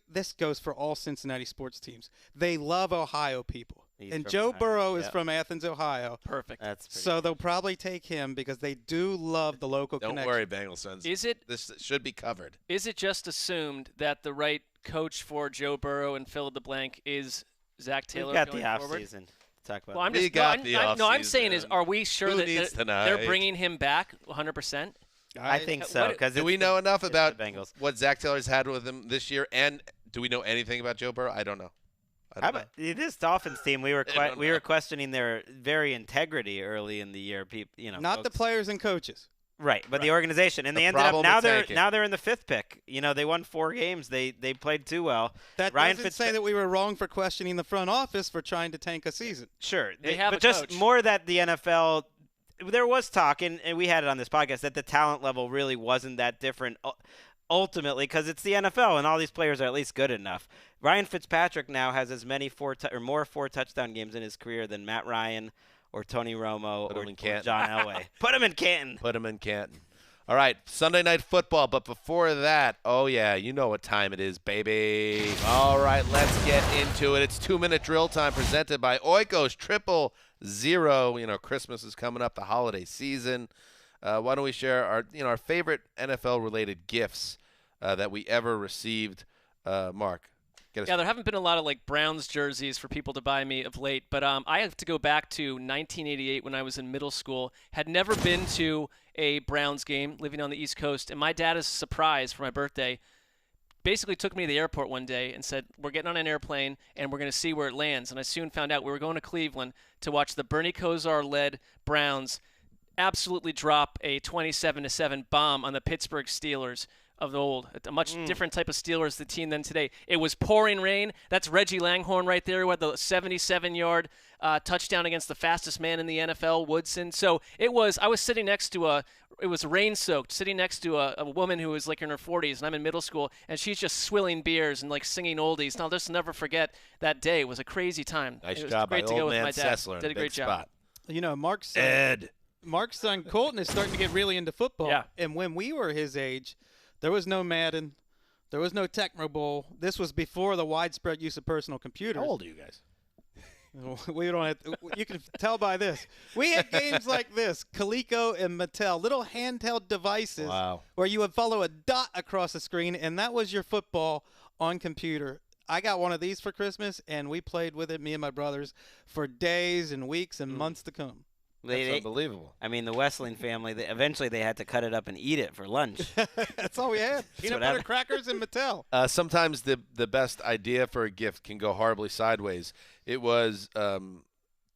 this goes for all Cincinnati sports teams. They love Ohio people. And Joe Burrow is from Athens, Ohio. Perfect. So they'll probably take him because they do love the local connection. Don't worry, Bengals fans. This should be covered. Is it just assumed that the right coach for Joe Burrow and fill in the blank is Zach Taylor? We've got going the forward? offseason to talk about. Well, I'm saying is, are we sure that they're bringing him back 100%? I think so. Do we know enough about Bengals. what Zach Taylor's had with him this year, and do we know anything about Joe Burrow? I don't know. This Dolphins team, we were questioning their very integrity early in the year. Not the players and coaches. Right, but the organization, and they ended up now they're in the 5th pick. They won 4 games. They played too well. That doesn't say that we were wrong for questioning the front office for trying to tank a season. Sure, they have but a just coach. More that the NFL. There was talk, and we had it on this podcast, that the talent level really wasn't that different ultimately because it's the NFL, and all these players are at least good enough. Ryan Fitzpatrick now has as many more 4-touchdown games in his career than Matt Ryan or Tony Romo or John Elway. Put him in Canton. Put him in Canton. All right, Sunday Night Football, but before that, oh yeah, you know what time it is, baby. All right, let's get into it. It's 2-minute drill time presented by Oikos 000. Christmas is coming up, the holiday season. Why don't we share our favorite NFL-related gifts that we ever received? Mark, get us. Yeah, there haven't been a lot of Browns jerseys for people to buy me of late, but I have to go back to 1988 when I was in middle school. Had never been to a Browns game, living on the East Coast, and my dad, as a surprise for my birthday, basically took me to the airport one day and said, we're getting on an airplane and we're going to see where it lands. And I soon found out we were going to Cleveland to watch the Bernie Kosar-led Browns absolutely drop a 27-7 bomb on the Pittsburgh Steelers of the old. A much different type of Steelers the team than today. It was pouring rain. That's Reggie Langhorne right there who had the 77-yard touchdown against the fastest man in the NFL, Woodson. So I was sitting next to it was rain-soaked, sitting next to a woman who was in her 40s, and I'm in middle school, and she's just swilling beers and singing oldies. Now, I'll just never forget that day. It was a crazy time. Nice it was job great by to go old with man my dad. Sessler. Did a great job. Mark's son Colton is starting to get really into football. Yeah. And when we were his age, there was no Madden. There was no Tecmo Bowl. This was before the widespread use of personal computers. How old are you guys? We don't have to, you can tell by this. We had games like this, Coleco and Mattel, little handheld devices where you would follow a dot across the screen, and that was your football on computer. I got one of these for Christmas, and we played with it, me and my brothers, for days and weeks and months to come. That's unbelievable. I mean, the Wessling family, eventually they had to cut it up and eat it for lunch. That's all we had. Peanut butter crackers and Mattel. Sometimes the best idea for a gift can go horribly sideways. It was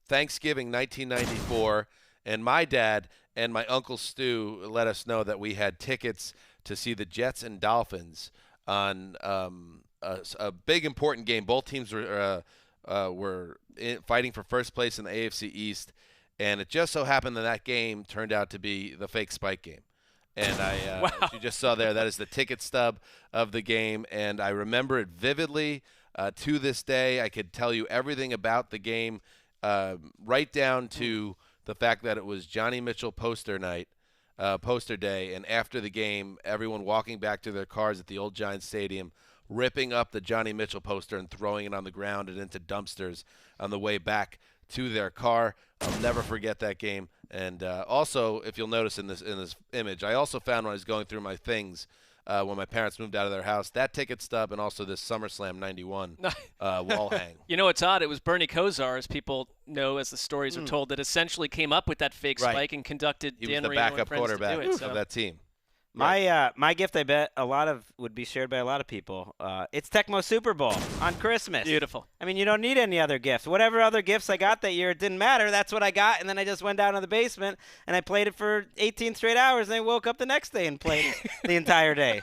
Thanksgiving 1994, and my dad and my Uncle Stu let us know that we had tickets to see the Jets and Dolphins on a big, important game. Both teams were fighting for first place in the AFC East. And it just so happened that game turned out to be the fake Spike game. And as you just saw there, that is the ticket stub of the game. And I remember it vividly to this day. I could tell you everything about the game, right down to the fact that it was Johnny Mitchell poster day. And after the game, everyone walking back to their cars at the old Giants Stadium, ripping up the Johnny Mitchell poster and throwing it on the ground and into dumpsters on the way back to their car. I'll never forget that game. And also, if you'll notice in this image, I also found when I was going through my things when my parents moved out of their house, that ticket stub and also this SummerSlam 91 wall hang. You know what's odd? It was Bernie Kosar, as people know, as the stories are told, that essentially came up with that fake spike and conducted He Dan was the Marino backup and friends quarterback to do it, of that team. My gift, I bet would be shared by a lot of people. It's Tecmo Super Bowl on Christmas. Beautiful. I mean, you don't need any other gifts. Whatever other gifts I got that year, it didn't matter. That's what I got, and then I just went down to the basement and I played it for 18 straight hours, and I woke up the next day and played it the entire day.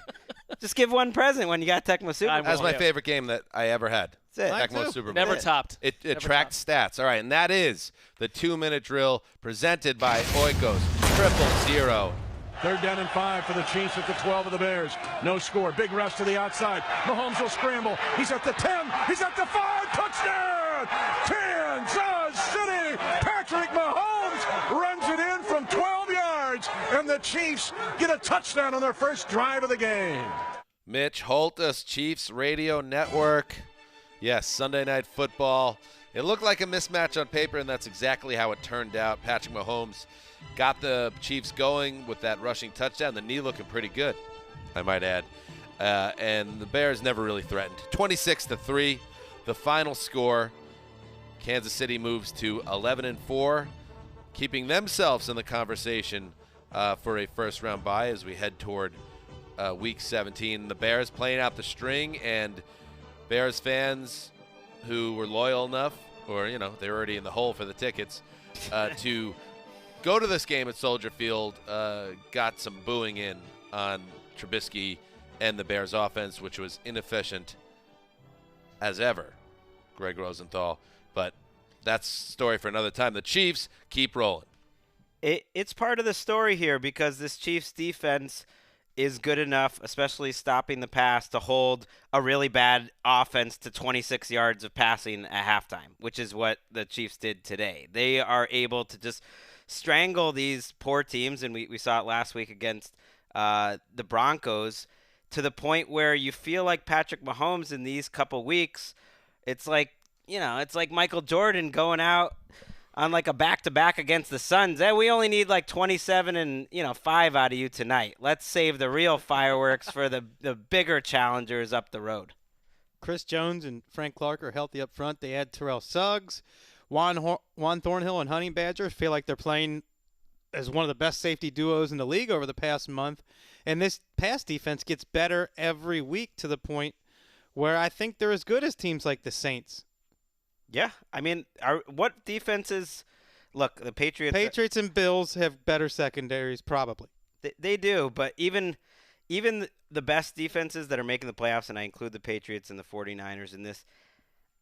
Just give one present when you got Tecmo Super Bowl. That's my favorite game that I ever had. That's it. Tecmo Super Bowl. Never topped. It tracked stats. All right, and that is the 2-minute drill presented by Oikos 000. 3rd down and 5 for the Chiefs at the 12 of the Bears. No score. Big rush to the outside. Mahomes will scramble. He's at the 10. He's at the 5. Touchdown! Kansas City! Patrick Mahomes runs it in from 12 yards, and the Chiefs get a touchdown on their first drive of the game. Mitch Holthus, Chiefs Radio Network. Yes, Sunday Night Football. It looked like a mismatch on paper, and that's exactly how it turned out. Patrick Mahomes got the Chiefs going with that rushing touchdown. The knee looking pretty good, I might add. And the Bears never really threatened. 26-3, the final score. Kansas City moves to 11-4, keeping themselves in the conversation for a first-round bye as we head toward Week 17. The Bears playing out the string, and Bears fans who were loyal enough, or, they were already in the hole for the tickets, to go to this game at Soldier Field, got some booing in on Trubisky and the Bears offense, which was inefficient as ever, Greg Rosenthal. But that's a story for another time. The Chiefs keep rolling. It's part of the story here because this Chiefs defense is good enough, especially stopping the pass, to hold a really bad offense to 26 yards of passing at halftime, which is what the Chiefs did today. They are able to just strangle these poor teams, and we saw it last week against the Broncos, to the point where you feel like Patrick Mahomes in these couple weeks, it's like Michael Jordan going out on like a back-to-back against the Suns. We only need like 27 and 5 out of you tonight. Let's save the real fireworks for the bigger challengers up the road. Chris Jones and Frank Clark are healthy up front. They add Terrell Suggs. Juan Thornhill and Honey Badger feel like they're playing as one of the best safety duos in the league over the past month. And this pass defense gets better every week to the point where I think they're as good as teams like the Saints. Yeah, I mean, what defenses – look, the Patriots and Bills have better secondaries probably. They do, but even the best defenses that are making the playoffs, and I include the Patriots and the 49ers in this,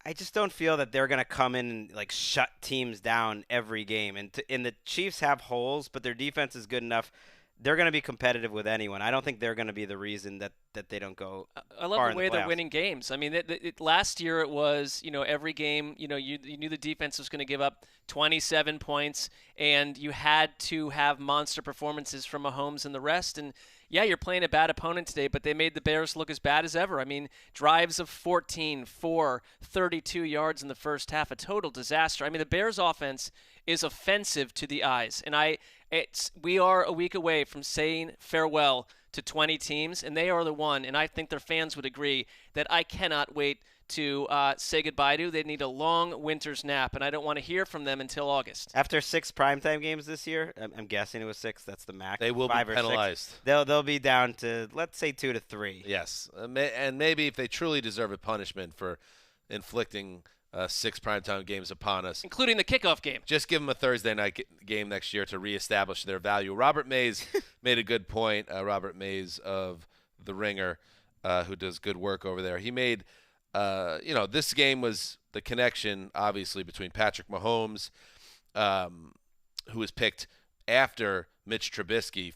I just don't feel that they're going to come in and like shut teams down every game. And the Chiefs have holes, but their defense is good enough. They're going to be competitive with anyone. I don't think they're going to be the reason that they don't go. I love the way they're winning games. I mean, last year it was, every game, you knew the defense was going to give up 27 points, and you had to have monster performances from Mahomes and the rest. And yeah, you're playing a bad opponent today, but they made the Bears look as bad as ever. I mean, drives of 14, 4, 32 yards in the first half, a total disaster. I mean, the Bears offense is offensive to the eyes, and we are a week away from saying farewell to 20 teams, and they are the one, and I think their fans would agree, that I cannot wait to say goodbye to. They need a long winter's nap, and I don't want to hear from them until August. After 6 primetime games this year, I'm guessing it was 6, that's the max. They will be penalized. They'll be down to, let's say, 2 to 3. Yes, and maybe if they truly deserve a punishment for inflicting 6 primetime games upon us, including the kickoff game, just give them a Thursday night game next year to reestablish their value. Robert Mays made a good point. Robert Mays of The Ringer, who does good work over there. He made, this game was the connection, obviously, between Patrick Mahomes, who was picked after Mitch Trubisky,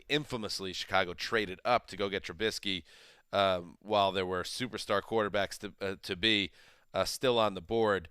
infamously, Chicago traded up to go get Trubisky while there were superstar quarterbacks to be still on the board.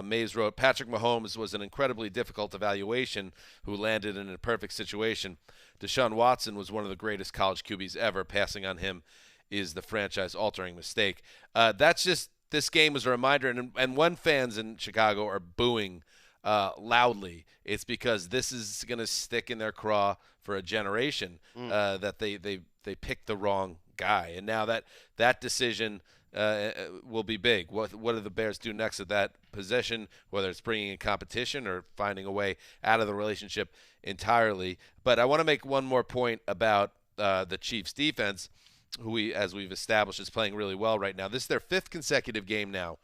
Mays wrote, Patrick Mahomes was an incredibly difficult evaluation who landed in a perfect situation. Deshaun Watson was one of the greatest college QBs ever. Passing on him is the franchise-altering mistake. That's just, this game was a reminder, and when fans in Chicago are booing loudly, it's because this is going to stick in their craw for a generation, that they picked the wrong guy. And now that decision will be big. What do the Bears do next at that position, whether it's bringing in competition or finding a way out of the relationship entirely? But I want to make one more point about the Chiefs defense, who as we've established, is playing really well right now. This is their 5th consecutive game now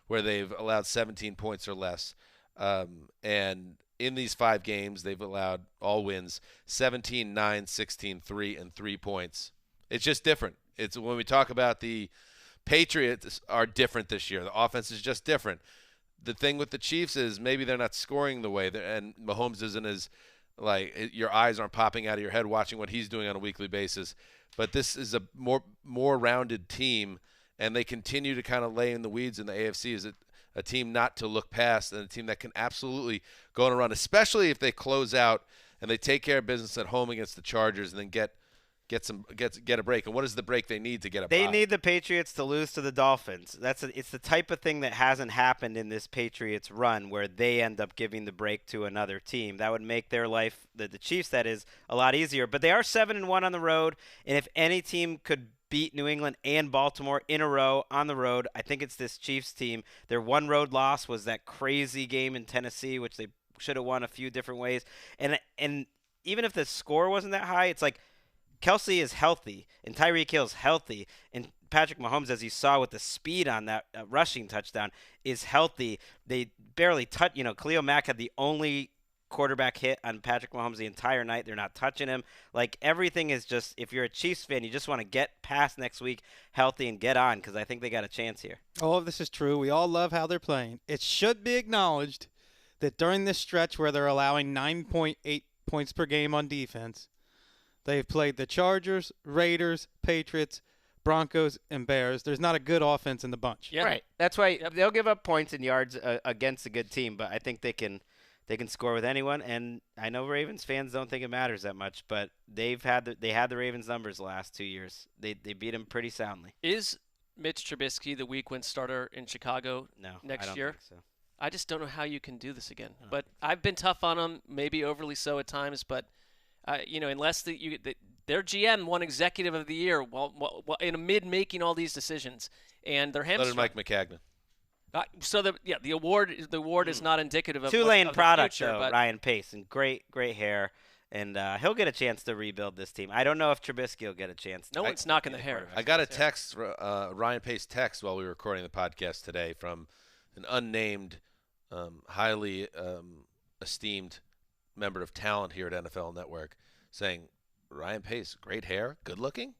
where they've allowed 17 points or less. And in these 5 games, they've allowed all wins 17, 9, 16, 3, and 3 points. It's just different. It's when we talk about the Patriots are different this year. The offense is just different. The thing with the Chiefs is maybe they're not scoring the way, and Mahomes isn't as, like, your eyes aren't popping out of your head watching what he's doing on a weekly basis. But this is a more rounded team, and they continue to kind of lay in the weeds in the AFC. Is a team not to look past, and a team that can absolutely go on a run, especially if they close out and they take care of business at home against the Chargers and then get get a break. And what is the break they need to get a They bye? need the Patriots to lose to the Dolphins. It's the type of thing that hasn't happened in this Patriots run where they end up giving the break to another team. That would make their life, the Chiefs, that is, a lot easier. But they are 7-1 on the road, and if any team could beat New England and Baltimore in a row on the road, I think it's this Chiefs team. Their one road loss was that crazy game in Tennessee, which they should have won a few different ways. And even if the score wasn't that high, it's like Kelsey is healthy, and Tyreek Hill's healthy, and Patrick Mahomes, as you saw with the speed on that rushing touchdown, is healthy. They barely touch. Khalil Mack had the only quarterback hit on Patrick Mahomes the entire night. They're not touching him. Like, everything is just, if you're a Chiefs fan, you just want to get past next week healthy and get on, because I think they got a chance here. All of this is true. We all love how they're playing. It should be acknowledged that during this stretch where they're allowing 9.8 points per game on defense, they've played the Chargers, Raiders, Patriots, Broncos, and Bears. There's not a good offense in the bunch. Yeah. Right. That's why they'll give up points and yards against a good team, but I think they can score with anyone. And I know Ravens fans don't think it matters that much, but they had the Ravens numbers the last 2 years. They beat them pretty soundly. Is Mitch Trubisky the week 1 starter in Chicago next I don't year? think so. I just don't know how you can do this again. But I've been tough on him, maybe overly so at times. But unless their GM won Executive of the Year while in amid making all these decisions, and their hamstrung. Mike McCagnon. So the award is not indicative of Tulane of product the future, though, but Ryan Pace, and great hair, and he'll get a chance to rebuild this team. I don't know if Trubisky will get a chance. No one's knocking the hair. I got a text, Ryan Pace text while we were recording the podcast today from an unnamed, highly esteemed member of talent here at NFL Network, saying Ryan Pace, great hair, good looking.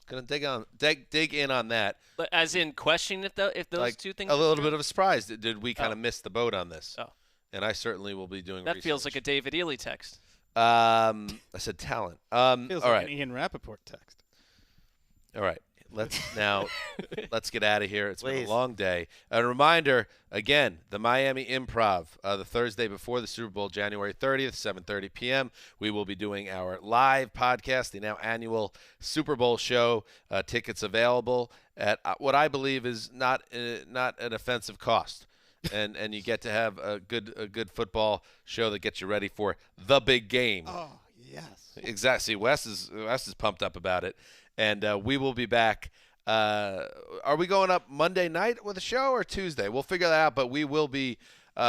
Gonna dig in on that. But as in questioning if those two things. A little bit of a surprise. Did we kind of miss the boat on this? Oh. And I certainly will be doing. That research. feels like a David Ely text. I said talent. Feels all like right. an Ian Rappaport text. All right. Let's get out of here. It's been Please. a long day. A reminder, again, the Miami Improv, the Thursday before the Super Bowl, January 30th, 7:30 p.m. We will be doing our live podcast, the now annual Super Bowl show. Tickets available at what I believe is not an offensive cost. And you get to have a good football show that gets you ready for the big game. Oh, yes. Exactly. Wes is pumped up about it. And we will be back. Are we going up Monday night with a show or Tuesday? We'll figure that out, but we will be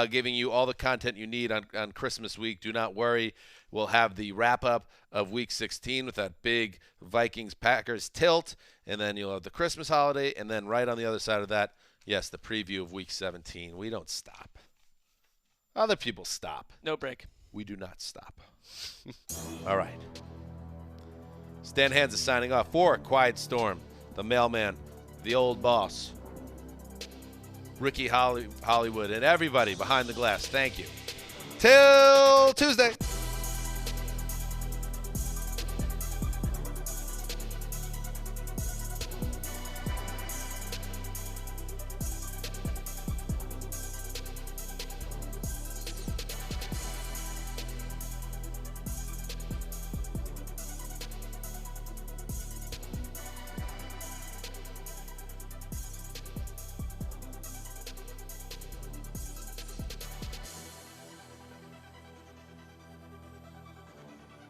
giving you all the content you need on Christmas week. Do not worry. We'll have the wrap-up of Week 16 with that big Vikings-Packers tilt, and then you'll have the Christmas holiday, and then right on the other side of that, yes, the preview of Week 17. We don't stop. Other people stop. No break. We do not stop. All right. Stan Hansa signing off for Quiet Storm, the mailman, the old boss, Ricky Hollywood, and everybody behind the glass. Thank you. Till Tuesday.